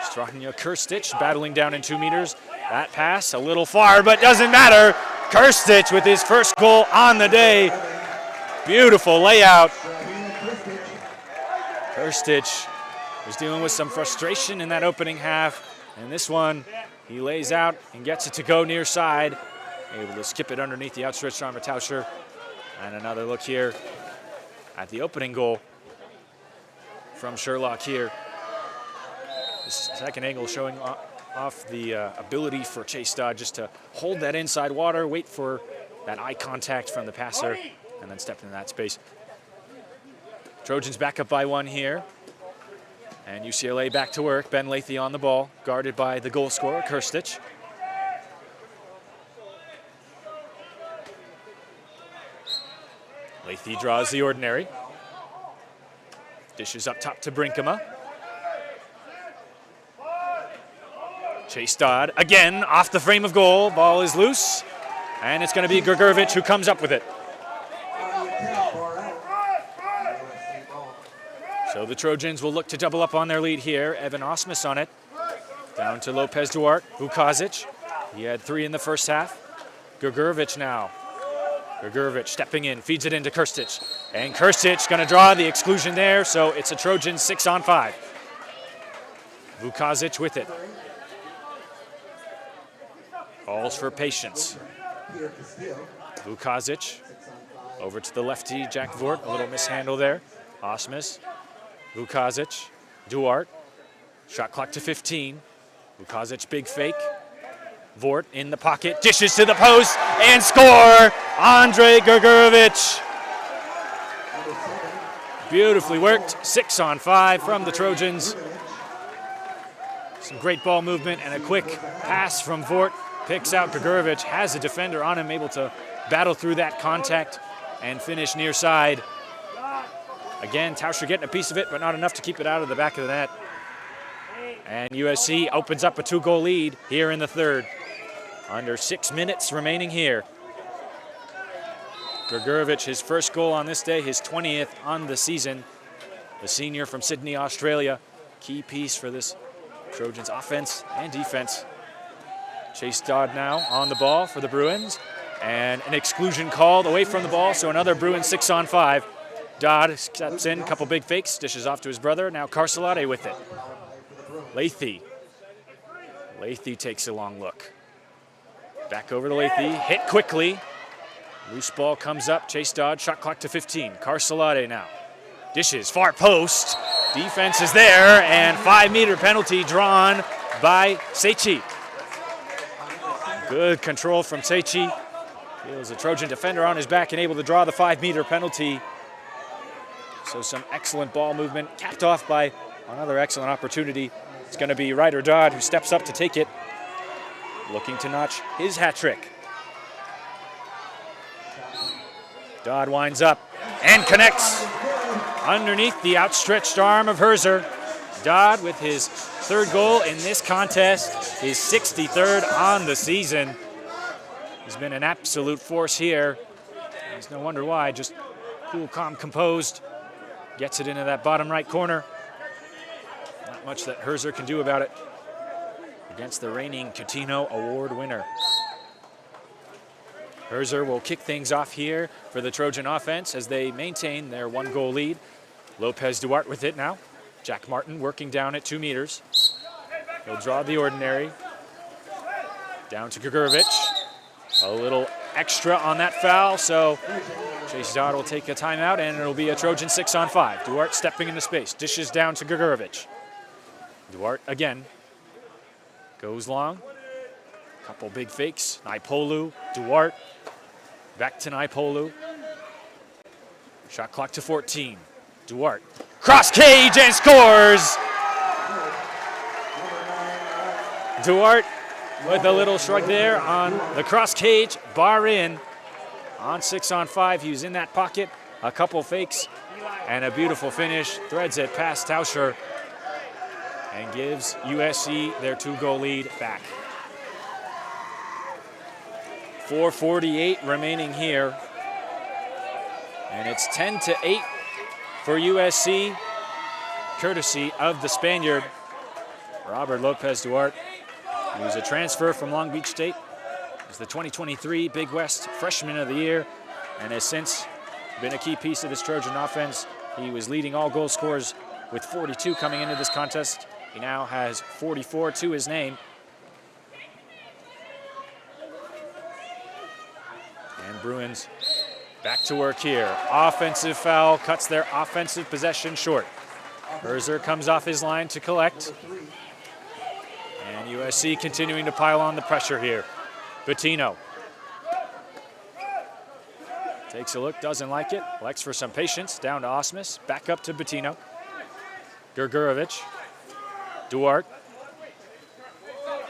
Strahanja Krstić battling down in 2 meters. That pass a little far, but doesn't matter. Krstić with his first goal on the day. Beautiful layout. Krstić was dealing with some frustration in that opening half. And this one, he lays out and gets it to go near side. Able to skip it underneath the outstretched arm of Tauscher. And another look here at the opening goal from Sherlock here. The second angle showing off the ability for Chase Dodd just to hold that inside water, wait for that eye contact from the passer, and then step into that space. Trojans back up by 1 here. And UCLA back to work. Ben Lathy on the ball, guarded by the goal scorer, Krstić. Lathy draws the ordinary. Dishes up top to Brinkema. Chase Dodd, again, off the frame of goal. Ball is loose. And it's going to be Grgorovic who comes up with it. So the Trojans will look to double up on their lead here. Evan Osmus on it. Down to Lopez Duarte. Vukazic. He had 3 in the first half. Grgorovic now. Grgurevich stepping in, feeds it into Krstić. And Krstić going to draw the exclusion there, so it's a Trojan 6-on-5. Vukazic with it. Calls for patience. Vukazic over to the lefty, Jack Vort. A little mishandle there. Osmus, Vukazic, Duarte. Shot clock to 15. Vukazic, big fake. Vort in the pocket, dishes to the post, and score! Andre Grgurevich. Beautifully worked, 6-on-5 from the Trojans. Some great ball movement and a quick pass from Vort. Picks out Grgurevich, has a defender on him, able to battle through that contact and finish near side. Again, Tauscher getting a piece of it, but not enough to keep it out of the back of the net. And USC opens up a 2-goal lead here in the third. Under 6 minutes remaining here. Grgurevich, his first goal on this day, his 20th on the season. The senior from Sydney, Australia. Key piece for this Trojans offense and defense. Chase Dodd now on the ball for the Bruins. And an exclusion called away from the ball, so another Bruins 6-on-5. Dodd steps in, couple big fakes, dishes off to his brother. Now Carcelade with it. Lathy takes a long look. Back over to Lathy, hit quickly. Loose ball comes up, Chase Dodd, shot clock to 15. Carcelade now. Dishes, far post. Defense is there, and 5-meter penalty drawn by Seichi. Good control from Seichi. Feels a Trojan defender on his back and able to draw the 5-meter penalty. So some excellent ball movement, capped off by another excellent opportunity. It's going to be Ryder Dodd who steps up to take it, looking to notch his hat trick. Dodd winds up and connects underneath the outstretched arm of Herzer. Dodd with his third goal in this contest, his 63rd on the season. He's been an absolute force here. There's no wonder why, just cool, calm, composed. Gets it into that bottom right corner. Not much that Herzer can do about it against the reigning Coutinho Award winner. Herzer will kick things off here for the Trojan offense as they maintain their 1-goal lead. Lopez Duarte with it now. Jack Martin working down at 2 meters. He'll draw the ordinary. Down to Grgurevich. A little extra on that foul, so Chase Dodd will take a timeout, and it'll be a Trojan 6-on-5. Duarte stepping into space, dishes down to Grgurevich. Duarte again, goes long. Couple big fakes, Naipolu, Duarte, back to Naipolu. Shot clock to 14, Duarte. Cross cage and scores! Duarte with a little shrug there on the cross cage, bar in. On 6-on-5, he was in that pocket, a couple fakes, and a beautiful finish. Threads it past Tauscher and gives USC their 2-goal lead back. 4:48 remaining here. And it's 10-8 for USC, courtesy of the Spaniard, Robert Lopez Duarte. He was a transfer from Long Beach State. He's the 2023 Big West Freshman of the Year and has since been a key piece of this Trojan offense. He was leading all goal scorers with 42 coming into this contest. He now has 44 to his name. And Bruins back to work here. Offensive foul cuts their offensive possession short. Herzer comes off his line to collect. And USC continuing to pile on the pressure here. Bettino takes a look, doesn't like it. Elects for some patience, down to Osmus. Back up to Bettino. Grgurevich. Duarte.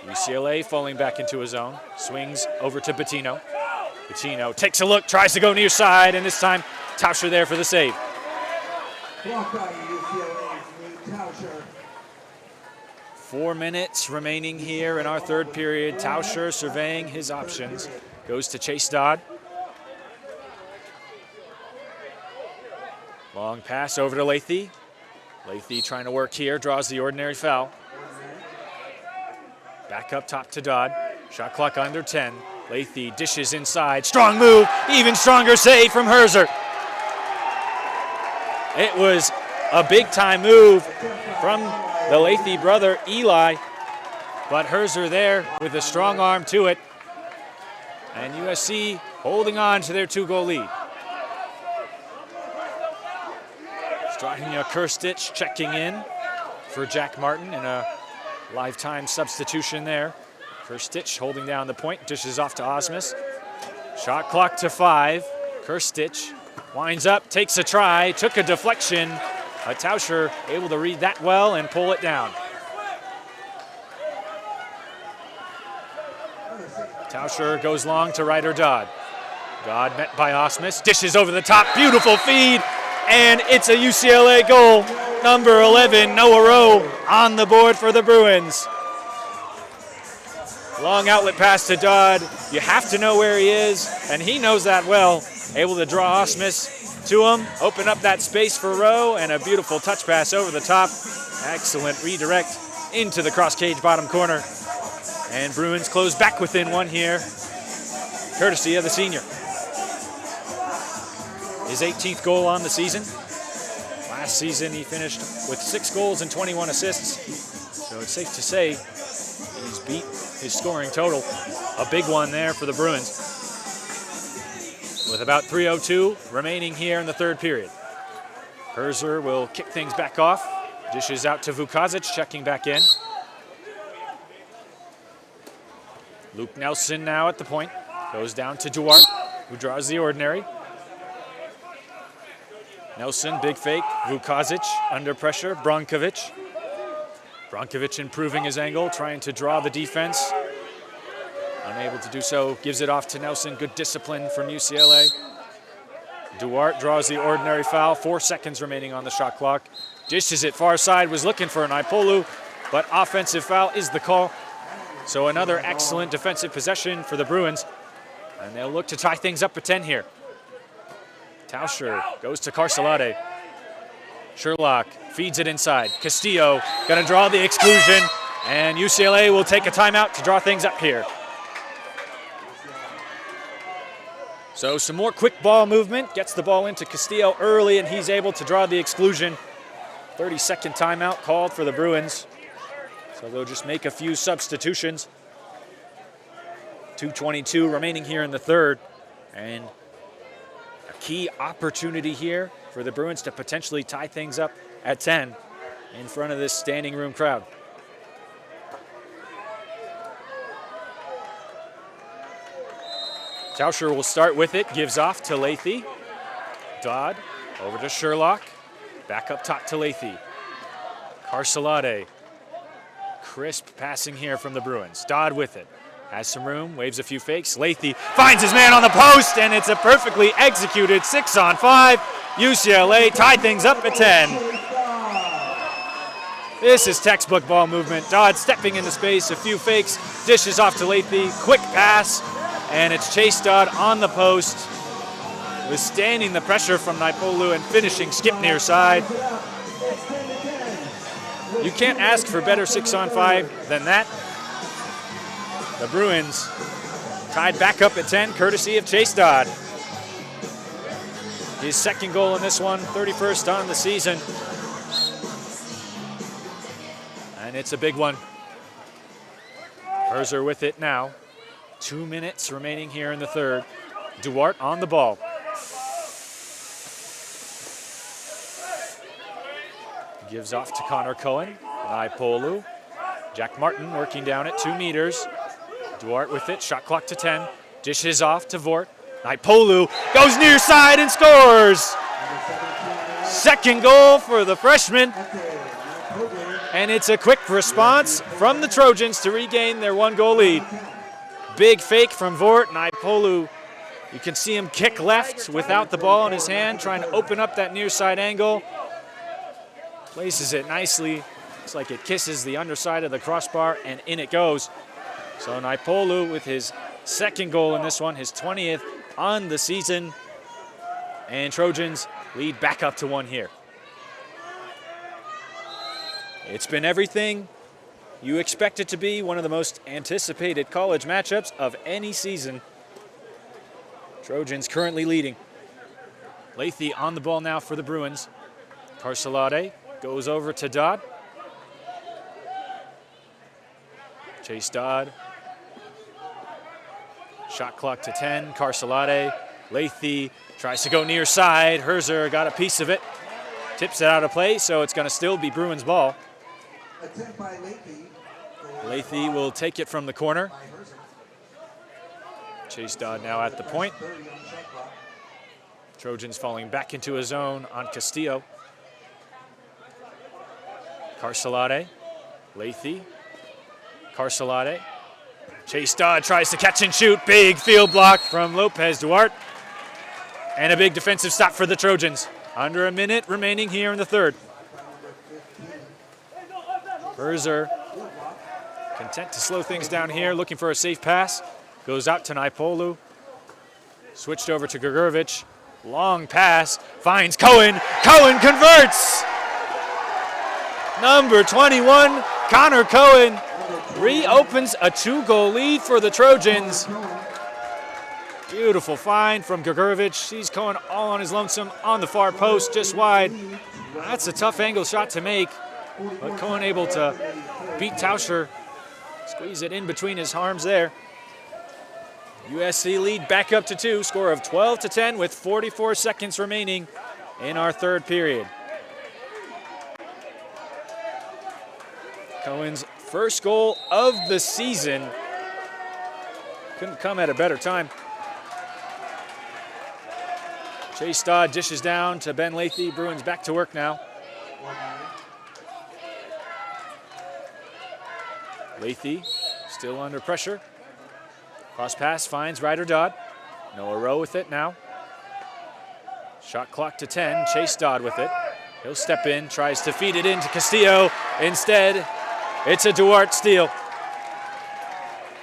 UCLA falling back into his zone. Swings over to Bettino. Bettino takes a look, tries to go near side, and this time Tauscher there for the save. Blocked by UCLA's Nate Tauscher. 4 minutes remaining here in our third period. Tauscher surveying his options. Goes to Chase Dodd. Long pass over to Lathy. Lathy trying to work here, draws the ordinary foul. Back up top to Dodd. Shot clock under 10. Lathy dishes inside. Strong move. Even stronger save from Herzer. It was a big-time move from the Lathy brother, Eli. But Herzer there with a strong arm to it. And USC holding on to their 2-goal lead. Strania Kirstich checking in for Jack Martin in a lifetime substitution there. Kirstich holding down the point, dishes off to Osmus. Shot clock to 5. Kirstich winds up, takes a try, took a deflection. Tauscher able to read that well and pull it down. Tauscher goes long to Ryder Dodd. Dodd met by Osmus, dishes over the top, beautiful feed, and it's a UCLA goal. Number 11, Noah Rowe, on the board for the Bruins. Long outlet pass to Dodd. You have to know where he is, and he knows that well. Able to draw Osmus to him, open up that space for Rowe, and a beautiful touch pass over the top. Excellent redirect into the cross cage bottom corner. And Bruins close back within 1 here, courtesy of the senior. His 18th goal on the season. Last season he finished with 6 goals and 21 assists. So it's safe to say he's beat his scoring total. A big one there for the Bruins. With about 3:02 remaining here in the 3rd period. Herzer will kick things back off. Dishes out to Vukazic, checking back in. Luke Nelson now at the point. Goes down to Duarte, who draws the ordinary. Nelson, big fake. Vukazic under pressure. Brankovic. Brankovic improving his angle, trying to draw the defense. Unable to do so, gives it off to Nelson. Good discipline from UCLA. Duarte draws the ordinary foul. 4 seconds remaining on the shot clock. Dishes it far side, was looking for an Naipolu, but offensive foul is the call. So another excellent defensive possession for the Bruins. And they'll look to tie things up at 10 here. Tauscher goes to Carcelade. Sherlock feeds it inside. Castillo gonna draw the exclusion, and UCLA will take a timeout to draw things up here. So some more quick ball movement, gets the ball into Castillo early, and he's able to draw the exclusion. 30-second timeout called for the Bruins. So they'll just make a few substitutions. 2:22 remaining here in the 3rd. And a key opportunity here for the Bruins to potentially tie things up at 10 in front of this standing room crowd. Tauscher will start with it, gives off to Lathy. Dodd over to Sherlock. Back up top to Lathy. Carcelade. Crisp passing here from the Bruins. Dodd with it. Has some room, waves a few fakes. Lathy finds his man on the post, and it's a perfectly executed 6-on-5. UCLA tied things up at 10. This is textbook ball movement. Dodd stepping into space, a few fakes, dishes off to Lathy, quick pass, and it's Chase Dodd on the post, withstanding the pressure from Naipolu and finishing skip near side. You can't ask for better 6-on-5 than that. The Bruins tied back up at 10, courtesy of Chase Dodd. His 2nd goal in this one, 31st on the season. And it's a big one. Herzer with it now. 2 minutes remaining here in the 3rd. Duarte on the ball. Gives off to Connor Cohen. Naipolu. Jack Martin working down at 2 meters. Duarte with it, shot clock to 10. Dishes off to Vort. Naipolu goes near side and scores! 2nd goal for the freshman. And it's a quick response from the Trojans to regain their 1-goal lead. Big fake from Vort. Naipolu, you can see him kick left without the ball in his hand, trying to open up that near side angle. Places it nicely. Looks like it kisses the underside of the crossbar, and in it goes. So Naipolu with his 2nd goal in this one, his 20th on the season. And Trojans lead back up to 1 here. It's been everything you expect it to be one of the most anticipated college matchups of any season. Trojans currently leading. Lathy on the ball now for the Bruins. Carcelade goes over to Dodd. Chase Dodd. Shot clock to 10. Carcelade. Lathy tries to go near side. Herzer got a piece of it. Tips it out of play, so it's going to still be Bruins ball. Attempt by Lathy. Lathy will take it from the corner. Chase Dodd now at the point. Trojans falling back into a zone on Castillo. Carcelade. Lathy. Carcelade. Chase Dodd tries to catch and shoot. Big field block from Lopez Duarte. And a big defensive stop for the Trojans. Under a minute remaining here in the third. Herzer content to slow things down here, looking for a safe pass. Goes out to Naipolu. Switched over to Gregorovic. Long pass, finds Cohen. Cohen converts! Number 21, Connor Cohen, reopens a 2-goal lead for the Trojans. Beautiful find from Gregorovic. Sees Cohen all on his lonesome on the far post, just wide. That's a tough angle shot to make, but Cohen able to beat Tauscher. Squeeze it in between his arms there. USC lead back up to 2, score of 12-10 with 44 seconds remaining in our third period. Cohen's first goal of the season. Couldn't come at a better time. Chase Dodd dishes down to Ben Lathy. Bruins back to work now. Lathy still under pressure. Cross pass finds Ryder Dodd. Noah Rowe with it now. Shot clock to 10. Chase Dodd with it. He'll step in, tries to feed it into Castillo. Instead, it's a Duarte steal.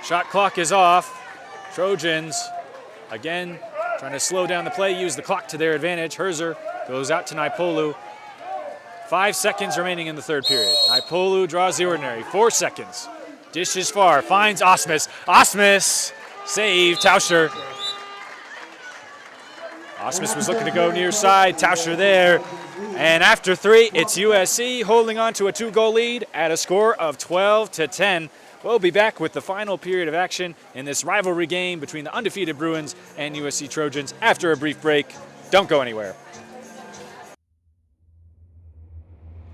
Shot clock is off. Trojans, again, trying to slow down the play, use the clock to their advantage. Herzer goes out to Naipolu. 5 seconds remaining in the third period. Naipolu draws the ordinary. 4 seconds. Dishes far, finds Osmus. Osmus, save, Tauscher. Osmus was looking to go near side, Tauscher there. And after 3, it's USC holding on to a 2-goal lead at a score of 12-10. We'll be back with the final period of action in this rivalry game between the undefeated Bruins and USC Trojans after a brief break. Don't go anywhere.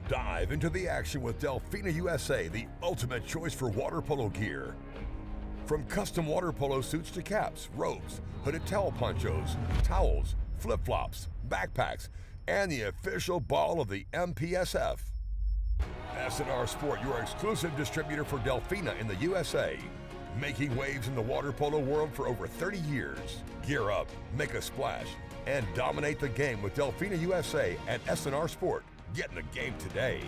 Dive into the action with Delfina USA, the ultimate choice for water polo gear. From custom water polo suits to caps, robes, hooded towel ponchos, towels, flip-flops, backpacks, and the official ball of the MPSF. S&R Sport, your exclusive distributor for Delfina in the USA. Making waves in the water polo world for over 30 years. Gear up, make a splash, and dominate the game with Delfina USA and S&R Sport. Get in the game today.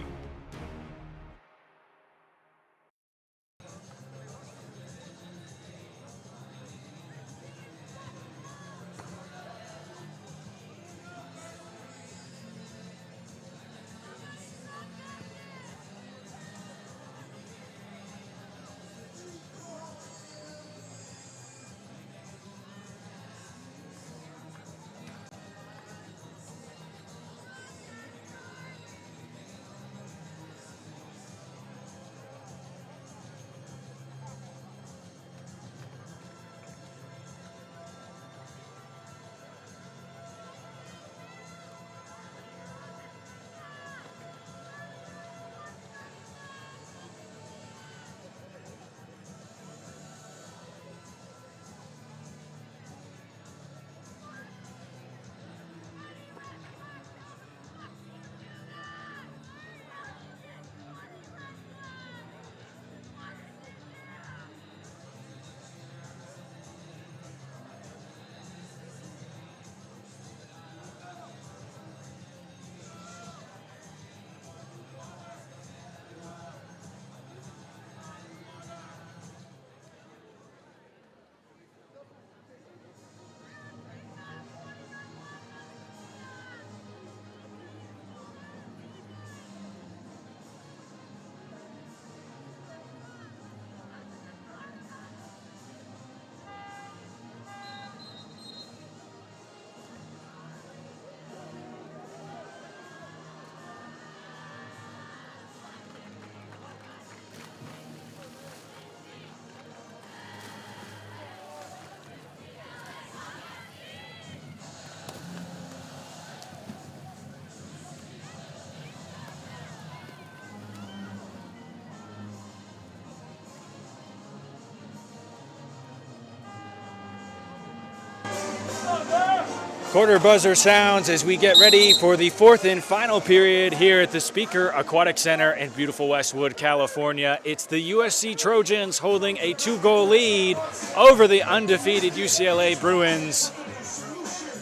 Quarter buzzer sounds as we get ready for the fourth and final period here at the Speaker Aquatic Center in beautiful Westwood, California. It's the USC Trojans holding a 2-goal lead over the undefeated UCLA Bruins.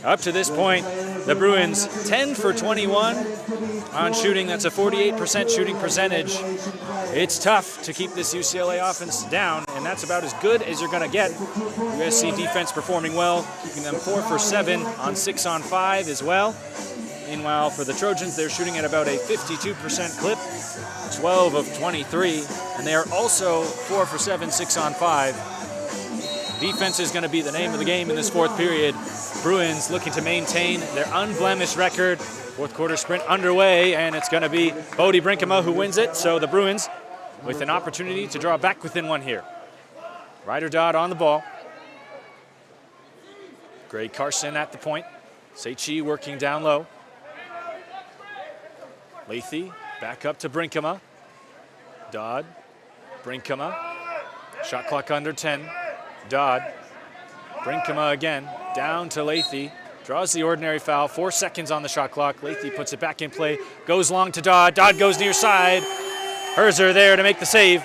Up to this point, the Bruins 10 for 21 on shooting. That's a 48% shooting percentage. It's tough to keep this UCLA offense down, and that's about as good as you're going to get. USC defense performing well, keeping them 4 for 7 on 6-on-5 as well. Meanwhile, for the Trojans, they're shooting at about a 52% clip, 12 of 23, and they are also 4 for 7, 6-on-5. Defense is going to be the name of the game in this fourth period. Bruins looking to maintain their unblemished record. Fourth quarter sprint underway, and it's going to be Bodie Brinkema who wins it. So the Bruins with an opportunity to draw back within one here. Ryder Dodd on the ball. Greg Carson at the point. Seichi working down low. Lathy back up to Brinkema. Dodd, Brinkema. Shot clock under 10. Dodd, Brinkema again, down to Lathy, draws the ordinary foul, 4 seconds on the shot clock. Lathy puts it back in play, goes long to Dodd, Dodd goes near side. Herzer there to make the save,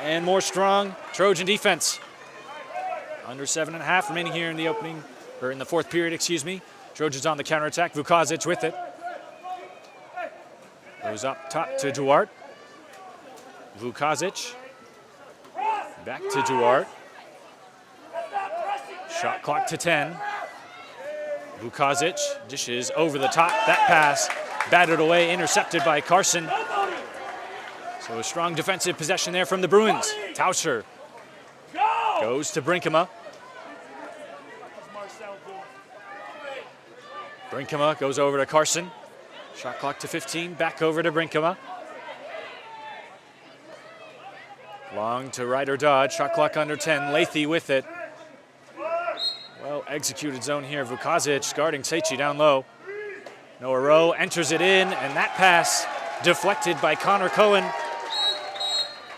and more strong Trojan defense. Under 7.5 remaining here in the opening, or in the fourth period, excuse me. Trojans on the counterattack, Vukazic with it. Goes up top to Duarte. Vukazic, back to Duarte. Shot clock to 10. Vukazic dishes over the top. That pass batted away, intercepted by Carson. So a strong defensive possession there from the Bruins. Tauscher goes to Brinkema. Brinkema goes over to Carson. Shot clock to 15. Back over to Brinkema. Long to Ryder Dodd. Shot clock under 10. Lathy with it. Well executed zone here. Vukazic guarding Seichi down low. Noah Rowe enters it in, and that pass deflected by Connor Cohen.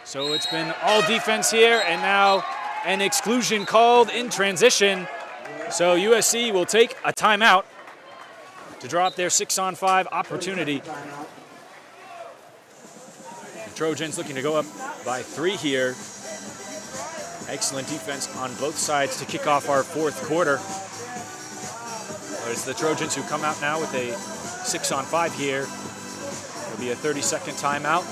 So it's been all defense here, and now an exclusion called in transition. So USC will take a timeout to draw up their 6-on-5 opportunity. The Trojans looking to go up by 3 here. Excellent defense on both sides to kick off our fourth quarter. It's the Trojans who come out now with a 6-on-5 here. It'll be a 30-second timeout.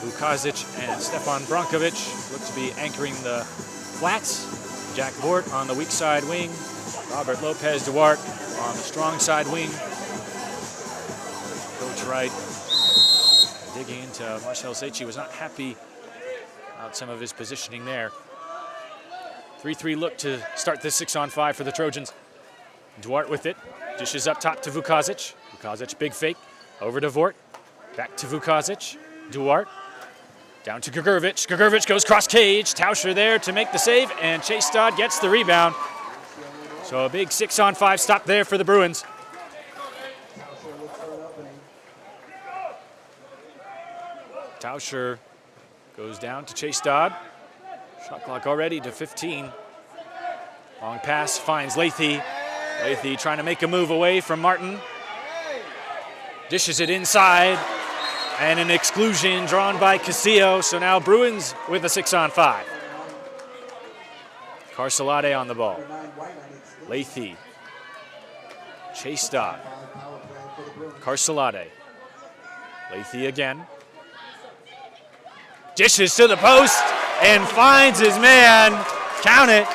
Vukazic and Stefan Brankovic look to be anchoring the flats. Jack Vort on the weak side wing. Robert Lopez Duarte on the strong side wing. Coach Wright digging into Marcel Seichi, was not happy about some of his positioning there. 3-3 look to start this 6-on-5 for the Trojans. Duarte with it, dishes up top to Vukazic. Vukazic, big fake, over to Vort. Back to Vukazic, Duarte. Down to Grgovic. Grgovic goes cross cage. Tauscher there to make the save, and Chase Dodd gets the rebound. So a big 6-on-5 stop there for the Bruins. Tauscher goes down to Chase Dodd. Shot clock already to 15. Long pass finds Lathy. Lathy trying to make a move away from Martin. Dishes it inside. And an exclusion drawn by Casillo. So now Bruins with a 6-on-5. Carcelade on the ball. Lathy. Chase Dodd. Carcelade. Lathy again. Dishes to the post and finds his man. Count it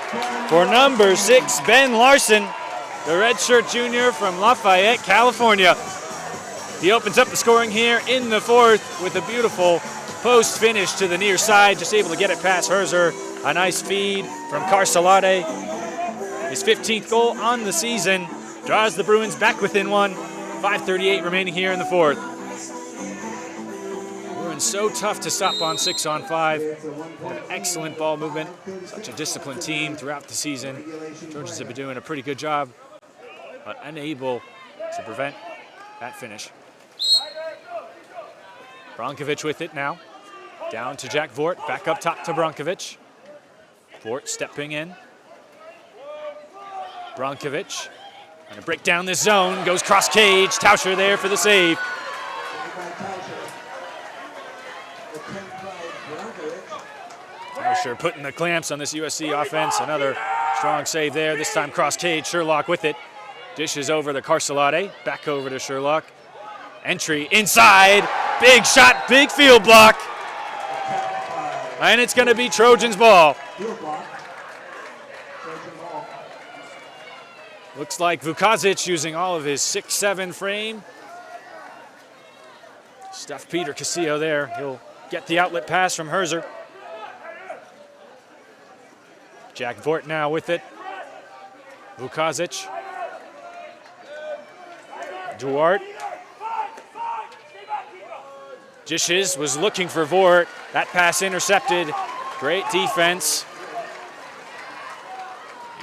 for number 6, Ben Larson, the redshirt junior from Lafayette, California. He opens up the scoring here in the fourth with a beautiful post finish to the near side, just able to get it past Herzer. A nice feed from Carcelade. His 15th goal on the season draws the Bruins back within one. 5:38 remaining here in the fourth. Bruins so tough to stop on 6-on-5. An excellent ball movement. Such a disciplined team throughout the season. Trojans have been doing a pretty good job, but unable to prevent that finish. Brankovic with it now. Down to Jack Vort, back up top to Brankovic. Vort stepping in. Brankovic Trying to break down this zone, goes cross cage. Tauscher there for the save. Tauscher putting the clamps on this USC offense. Another strong save there. This time cross cage. Sherlock with it. Dishes over to Carcelade. Back over to Sherlock. Entry inside. Big shot, big field block. And it's going to be Trojans ball. Looks like Vukazic using all of his 6'7" frame. Stuffed Peter Castillo there. He'll get the outlet pass from Herzer. Jack Vort now with it. Vukazic. Duarte. Dishes was looking for Vort. That pass intercepted. Great defense.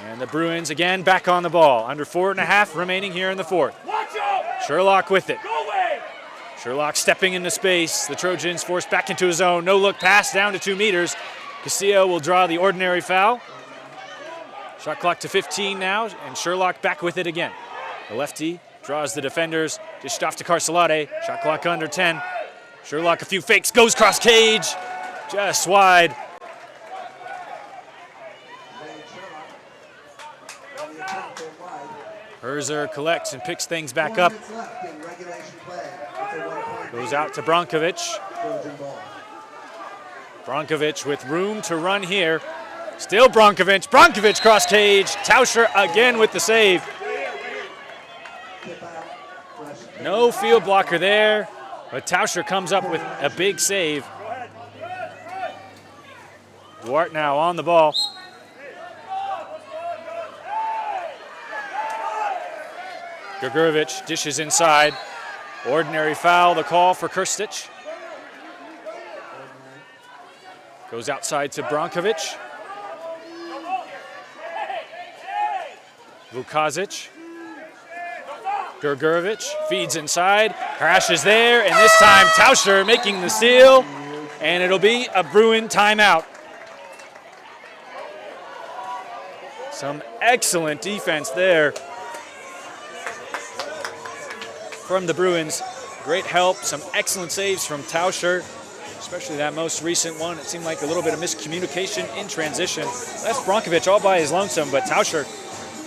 And the Bruins again back on the ball. Under 4.5 remaining here in the fourth. Sherlock with it. Sherlock stepping into space. The Trojans forced back into his zone. No look pass down to 2 meters. Castillo will draw the ordinary foul. Shot clock to 15 now, and Sherlock back with it again. The lefty draws the defenders. Dished off to Carcelade. Shot clock under 10. Sherlock a few fakes, goes cross cage. Just wide. Herzer collects and picks things back up. Goes out to Brankovic. Brankovic with room to run here. Still Brankovic. Brankovic cross cage. Tauscher again with the save. No field blocker there, but Tauscher comes up with a big save. Duarte now on the ball. Grgorovic dishes inside. Ordinary foul, the call for Krstic. Goes outside to Brankovic. Vukazic. Grgorovic feeds inside, crashes there, and this time Tauscher making the steal, and it'll be a Bruin timeout. Some excellent defense there from the Bruins. Great help, some excellent saves from Tauscher, especially that most recent one. It seemed like a little bit of miscommunication in transition. That's Brankovic all by his lonesome, but Tauscher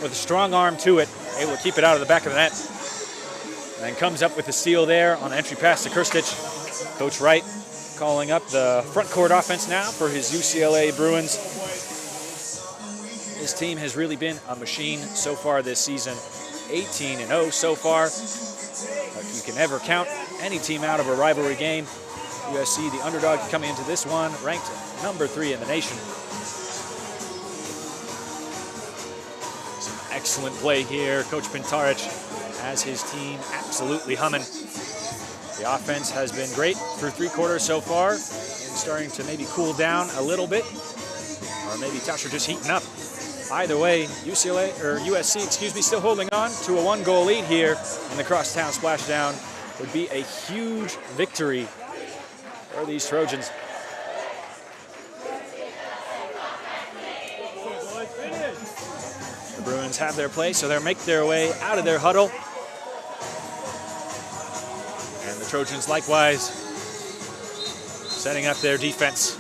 with a strong arm to it, able to keep it out of the back of the net. And then comes up with the steal there on the entry pass to Krstic. Coach Wright calling up the front court offense now for his UCLA Bruins. His team has really been a machine so far this season. 18-0 so far. You can never count any team out of a rivalry game. USC, the underdog coming into this one, ranked number 3 in the nation. Some excellent play here. Coach Pintaric has his team absolutely humming. The offense has been great through 3 quarters so far, and starting to maybe cool down a little bit, or maybe Tauscher just heating up. Either way, USC, still holding on to a 1-goal lead here, and the crosstown splashdown would be a huge victory for these Trojans. The Bruins have their play, so they'll make their way out of their huddle. And the Trojans likewise setting up their defense,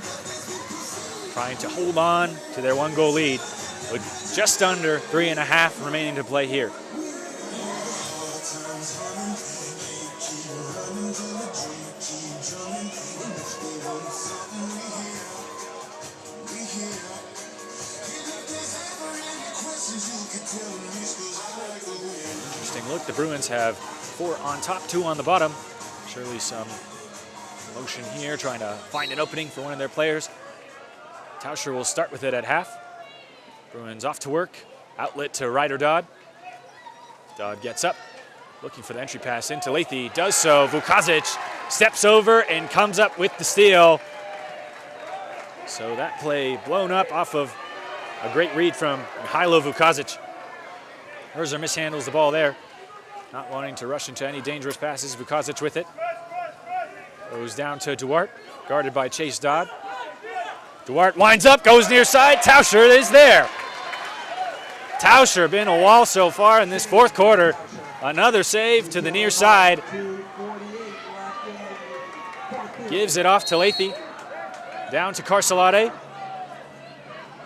trying to hold on to their 1-goal lead with just under 3.5 remaining to play here. Interesting look. The Bruins have 4 on top, 2 on the bottom. Surely some motion here, trying to find an opening for one of their players. Tauscher will start with it at half. Bruins off to work. Outlet to Ryder Dodd. Dodd gets up, looking for the entry pass into Lathy. Does so. Vukazic steps over and comes up with the steal. So that play blown up off of a great read from Mihailo Vukazic. Herzer mishandles the ball there. Not wanting to rush into any dangerous passes. Vukazic with it. Goes down to Duarte, guarded by Chase Dodd. Duarte winds up, goes near side. Tauscher is there. Tauscher been a wall so far in this fourth quarter. Another save to the near side. Gives it off to Lathy. Down to Carcelade.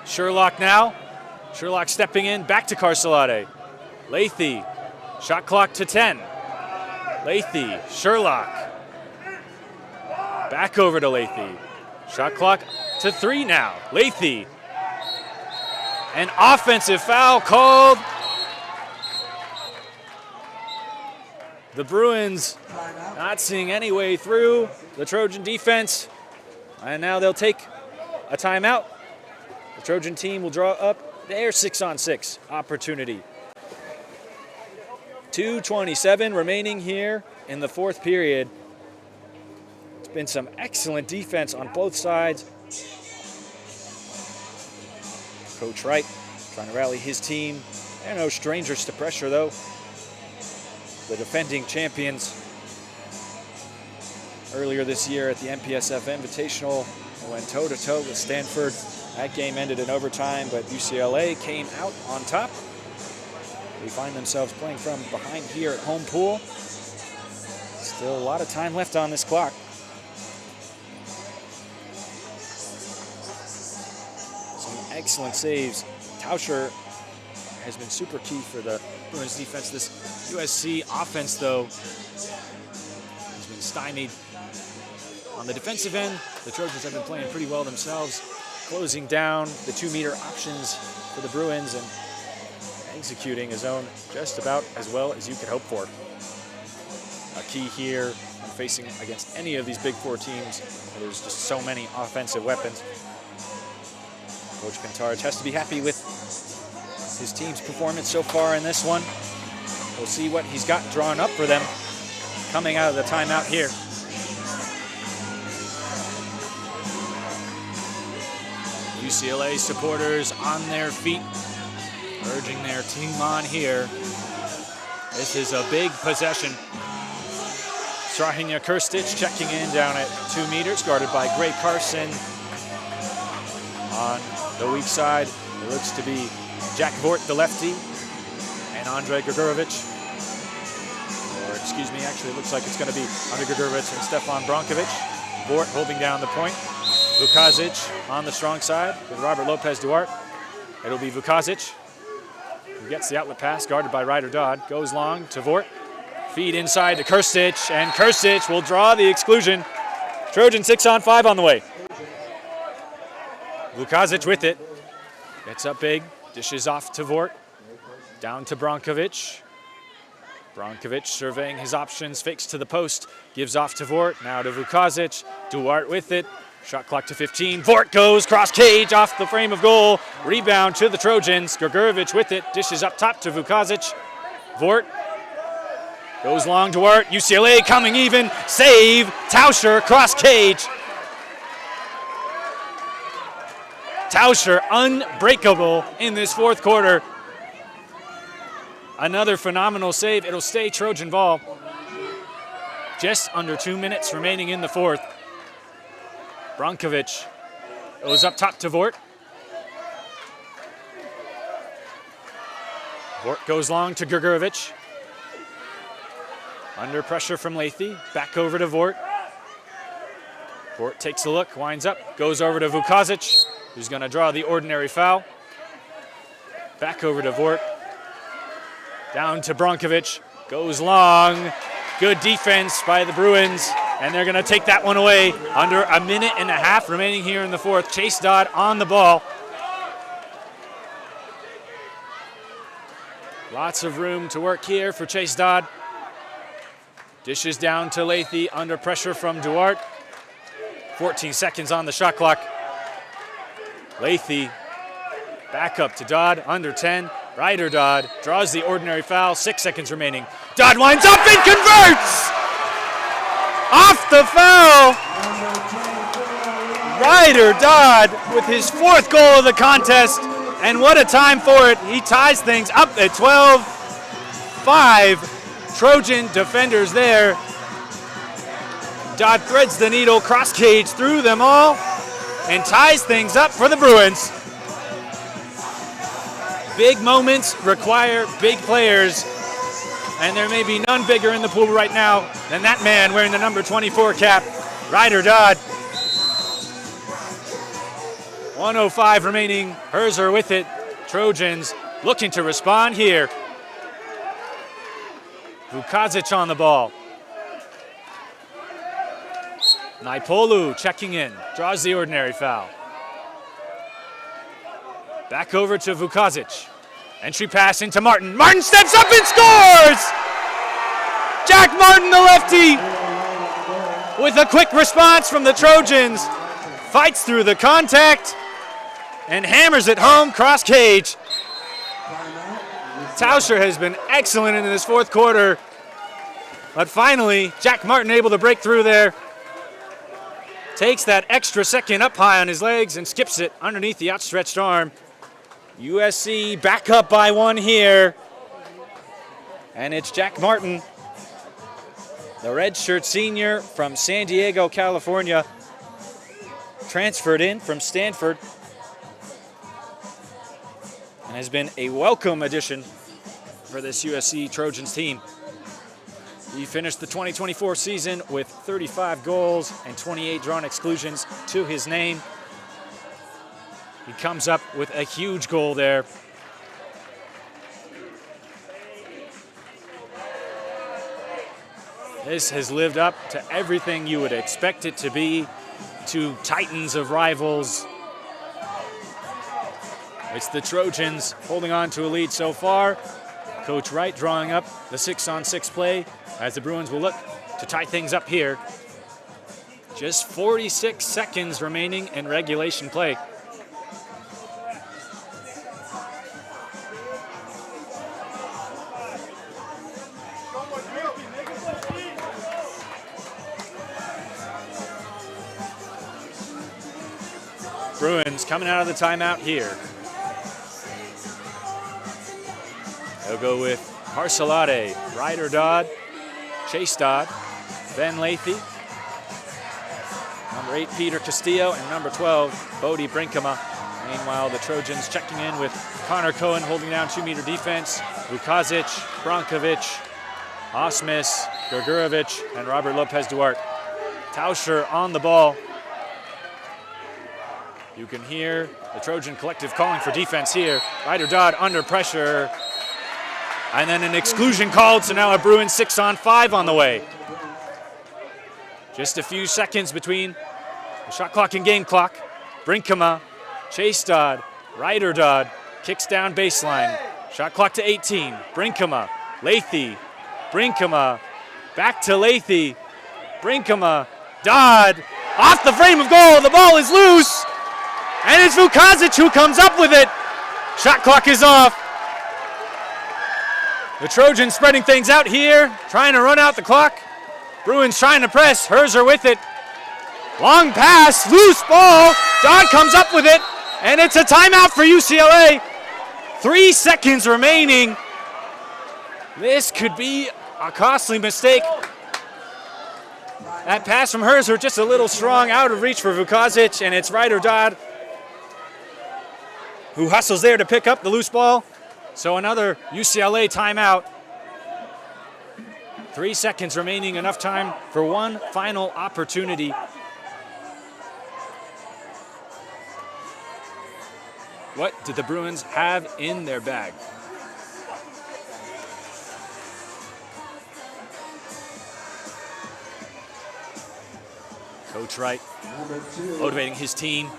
Sherlock now. Sherlock stepping in, back to Carcelade. Lathy, shot clock to 10. Lathy, Sherlock. Back over to Lathy. Shot clock to 3 now. Lathy. An offensive foul called. The Bruins not seeing any way through the Trojan defense. And now they'll take a timeout. The Trojan team will draw up their 6-on-6 opportunity. 2:27 remaining here in the fourth period. It's been some excellent defense on both sides. Coach Wright trying to rally his team. They're no strangers to pressure, though. The defending champions earlier this year at the MPSF Invitational went toe-to-toe with Stanford. That game ended in overtime, but UCLA came out on top. They find themselves playing from behind here at home pool. Still a lot of time left on this clock. Some excellent saves. Tauscher has been super key for the Bruins defense. This USC offense, though, has been stymied. On the defensive end, the Trojans have been playing pretty well themselves, closing down the 2-meter options for the Bruins and executing a zone just about as well as you could hope for. A key here when facing against any of these Big Four teams, where there's just so many offensive weapons. Coach Pintarch has to be happy with his team's performance so far in this one. We'll see what he's got drawn up for them coming out of the timeout here. UCLA supporters on their feet, urging their team on here. This is a big possession. Strahinja Krstić checking in down at 2 meters, guarded by Gray Carson. On the weak side, it looks to be Jack Vort, the lefty, and Andre Grgorovic. Or excuse me, actually it looks like it's going to be Andre Grgorovic and Stefan Brankovic. Vort holding down the point. Vukazic on the strong side with Robert Lopez Duarte. It'll be Vukazic who gets the outlet pass, guarded by Ryder Dodd. Goes long to Vort. Feed inside to Krstić, and Krstić will draw the exclusion. Trojan 6-on-5 on the way. Vukazic with it. Gets up big, dishes off to Vort. Down to Brankovic. Brankovic surveying his options, fakes to the post, gives off to Vort. Now to Vukazic. Duarte with it. Shot clock to 15. Vort goes cross cage off the frame of goal. Rebound to the Trojans. Grgorovic with it. Dishes up top to Vukazic. Vort goes long to Duarte. UCLA coming even. Save. Tauscher cross cage. Tauscher unbreakable in this fourth quarter. Another phenomenal save. It'll stay Trojan ball. Just under 2 minutes remaining in the fourth. Brankovic goes up top to Vort. Vort goes long to Grgorovic. Under pressure from Lathy. Back over to Vort. Vort takes a look, winds up, goes over to Vukazic, who's going to draw the ordinary foul. Back over to Vort. Down to Brankovic. Goes long. Good defense by the Bruins. And they're going to take that one away. Under a minute and a half remaining here in the fourth. Chase Dodd on the ball. Lots of room to work here for Chase Dodd. Dishes down to Lathy under pressure from Duarte. 14 seconds on the shot clock. Lathy back up to Dodd, under 10. Ryder Dodd draws the ordinary foul, 6 seconds remaining. Dodd winds up and converts! Off the foul! Ryder Dodd with his 4th goal of the contest, and what a time for it. He ties things up at 12-5. Trojan defenders there. Dodd threads the needle, cross cage through them all, and ties things up for the Bruins. Big moments require big players, and there may be none bigger in the pool right now than that man wearing the number 24 cap, Ryder Dodd. 1:05 remaining, Herzer with it. Trojans looking to respond here. Vukazic on the ball. Naipolu checking in, draws the ordinary foul. Back over to Vukazic. Entry pass into Martin. Martin steps up and scores! Jack Martin, the lefty, with a quick response from the Trojans. Fights through the contact and hammers it home, cross cage. Tauscher has been excellent in this fourth quarter, but finally, Jack Martin able to break through there. Takes that extra second up high on his legs and skips it underneath the outstretched arm. USC back up by one here. And it's Jack Martin, the redshirt senior from San Diego, California, transferred in from Stanford and has been a welcome addition for this USC Trojans team. He finished the 2024 season with 35 goals and 28 drawn exclusions to his name. He comes up with a huge goal there. This has lived up to everything you would expect it to be, to titans of rivals. It's the Trojans holding on to a lead so far. Coach Wright drawing up the 6-on-6 play as the Bruins will look to tie things up here. Just 46 seconds remaining in regulation play. Bruins coming out of the timeout here. They'll go with Carcelade, Ryder Dodd, Chase Dodd, Ben Lathy, number 8 Peter Castillo, and number 12 Bodie Brinkema. Meanwhile, the Trojans checking in with Connor Cohen holding down 2-meter defense, Vukazic, Brankovic, Osmus, Grgorovic, and Robert Lopez Duarte. Tauscher on the ball. You can hear the Trojan collective calling for defense here. Ryder Dodd under pressure. And then an exclusion called, so now a Bruins 6-on-5 on the way. Just a few seconds between the shot clock and game clock. Brinkema, Chase Dodd, Ryder Dodd, kicks down baseline. Shot clock to 18. Brinkema, Lathy, Brinkema, back to Lathy, Brinkema, Dodd, off the frame of goal, the ball is loose, and it's Vukazic who comes up with it. Shot clock is off. The Trojans spreading things out here, trying to run out the clock. Bruins trying to press, Herzer with it. Long pass, loose ball, Dodd comes up with it, and it's a timeout for UCLA. 3 seconds remaining. This could be a costly mistake. That pass from Herzer just a little strong, out of reach for Vukazic, and it's Ryder Dodd who hustles there to pick up the loose ball. So another UCLA timeout. 3 seconds remaining, enough time for one final opportunity. What did the Bruins have in their bag? Coach Wright motivating his team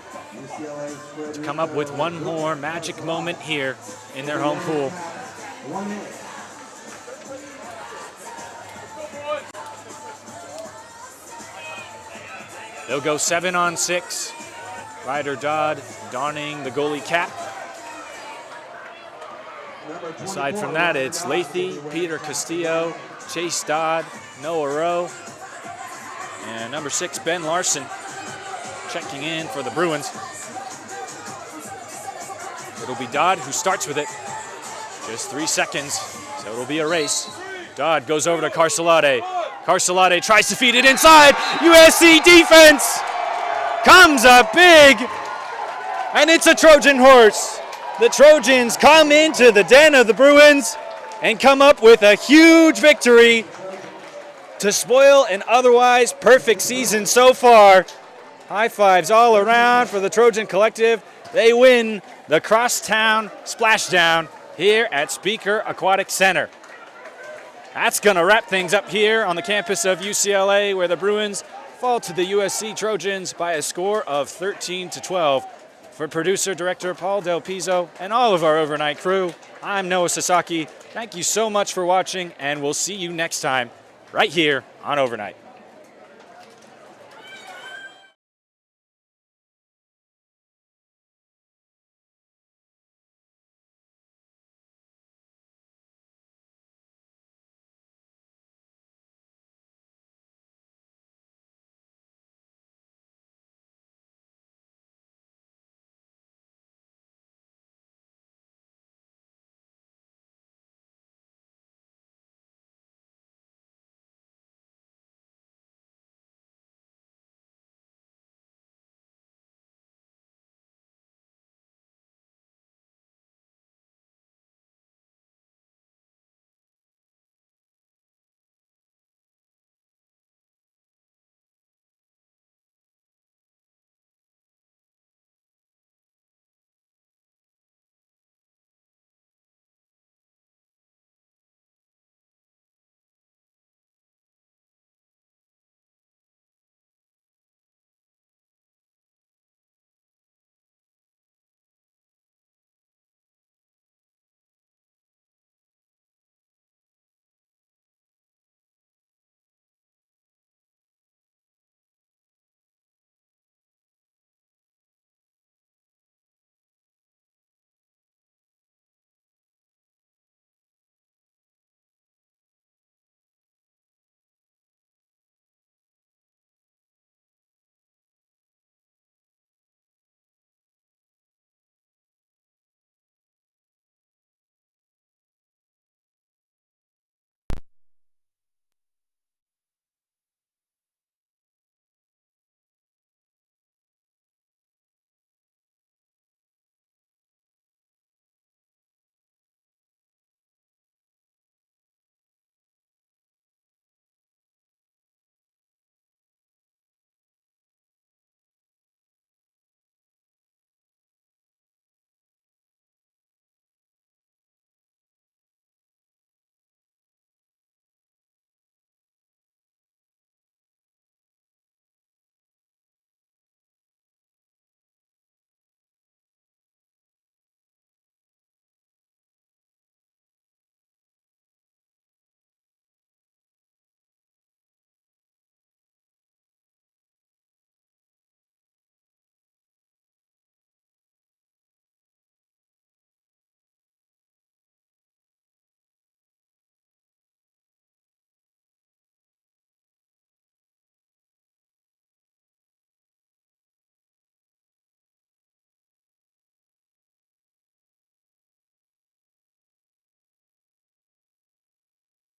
to come up with one more magic moment here in their home pool. They'll go 7-on-6. Ryder Dodd donning the goalie cap. Aside from that, it's Lathy, Peter Castillo, Chase Dodd, Noah Rowe, and number 6, Ben Larson, checking in for the Bruins. It'll be Dodd who starts with it. Just 3 seconds, so it'll be a race. Dodd goes over to Carcelade. Carcelade tries to feed it inside. USC defense comes up big, and it's a Trojan horse. the Trojans come into the den of the Bruins and come up with a huge victory to spoil an otherwise perfect season so far. High fives all around for the Trojan Collective. They win the Crosstown Splashdown here at Speaker Aquatic Center. That's going to wrap things up here on the campus of UCLA, where the Bruins fall to the USC Trojans by a score of 13-12. For producer-director Paul Del Pizzo and all of our overnight crew, I'm Noah Sasaki. Thank you so much for watching, and we'll see you next time right here on Overnight.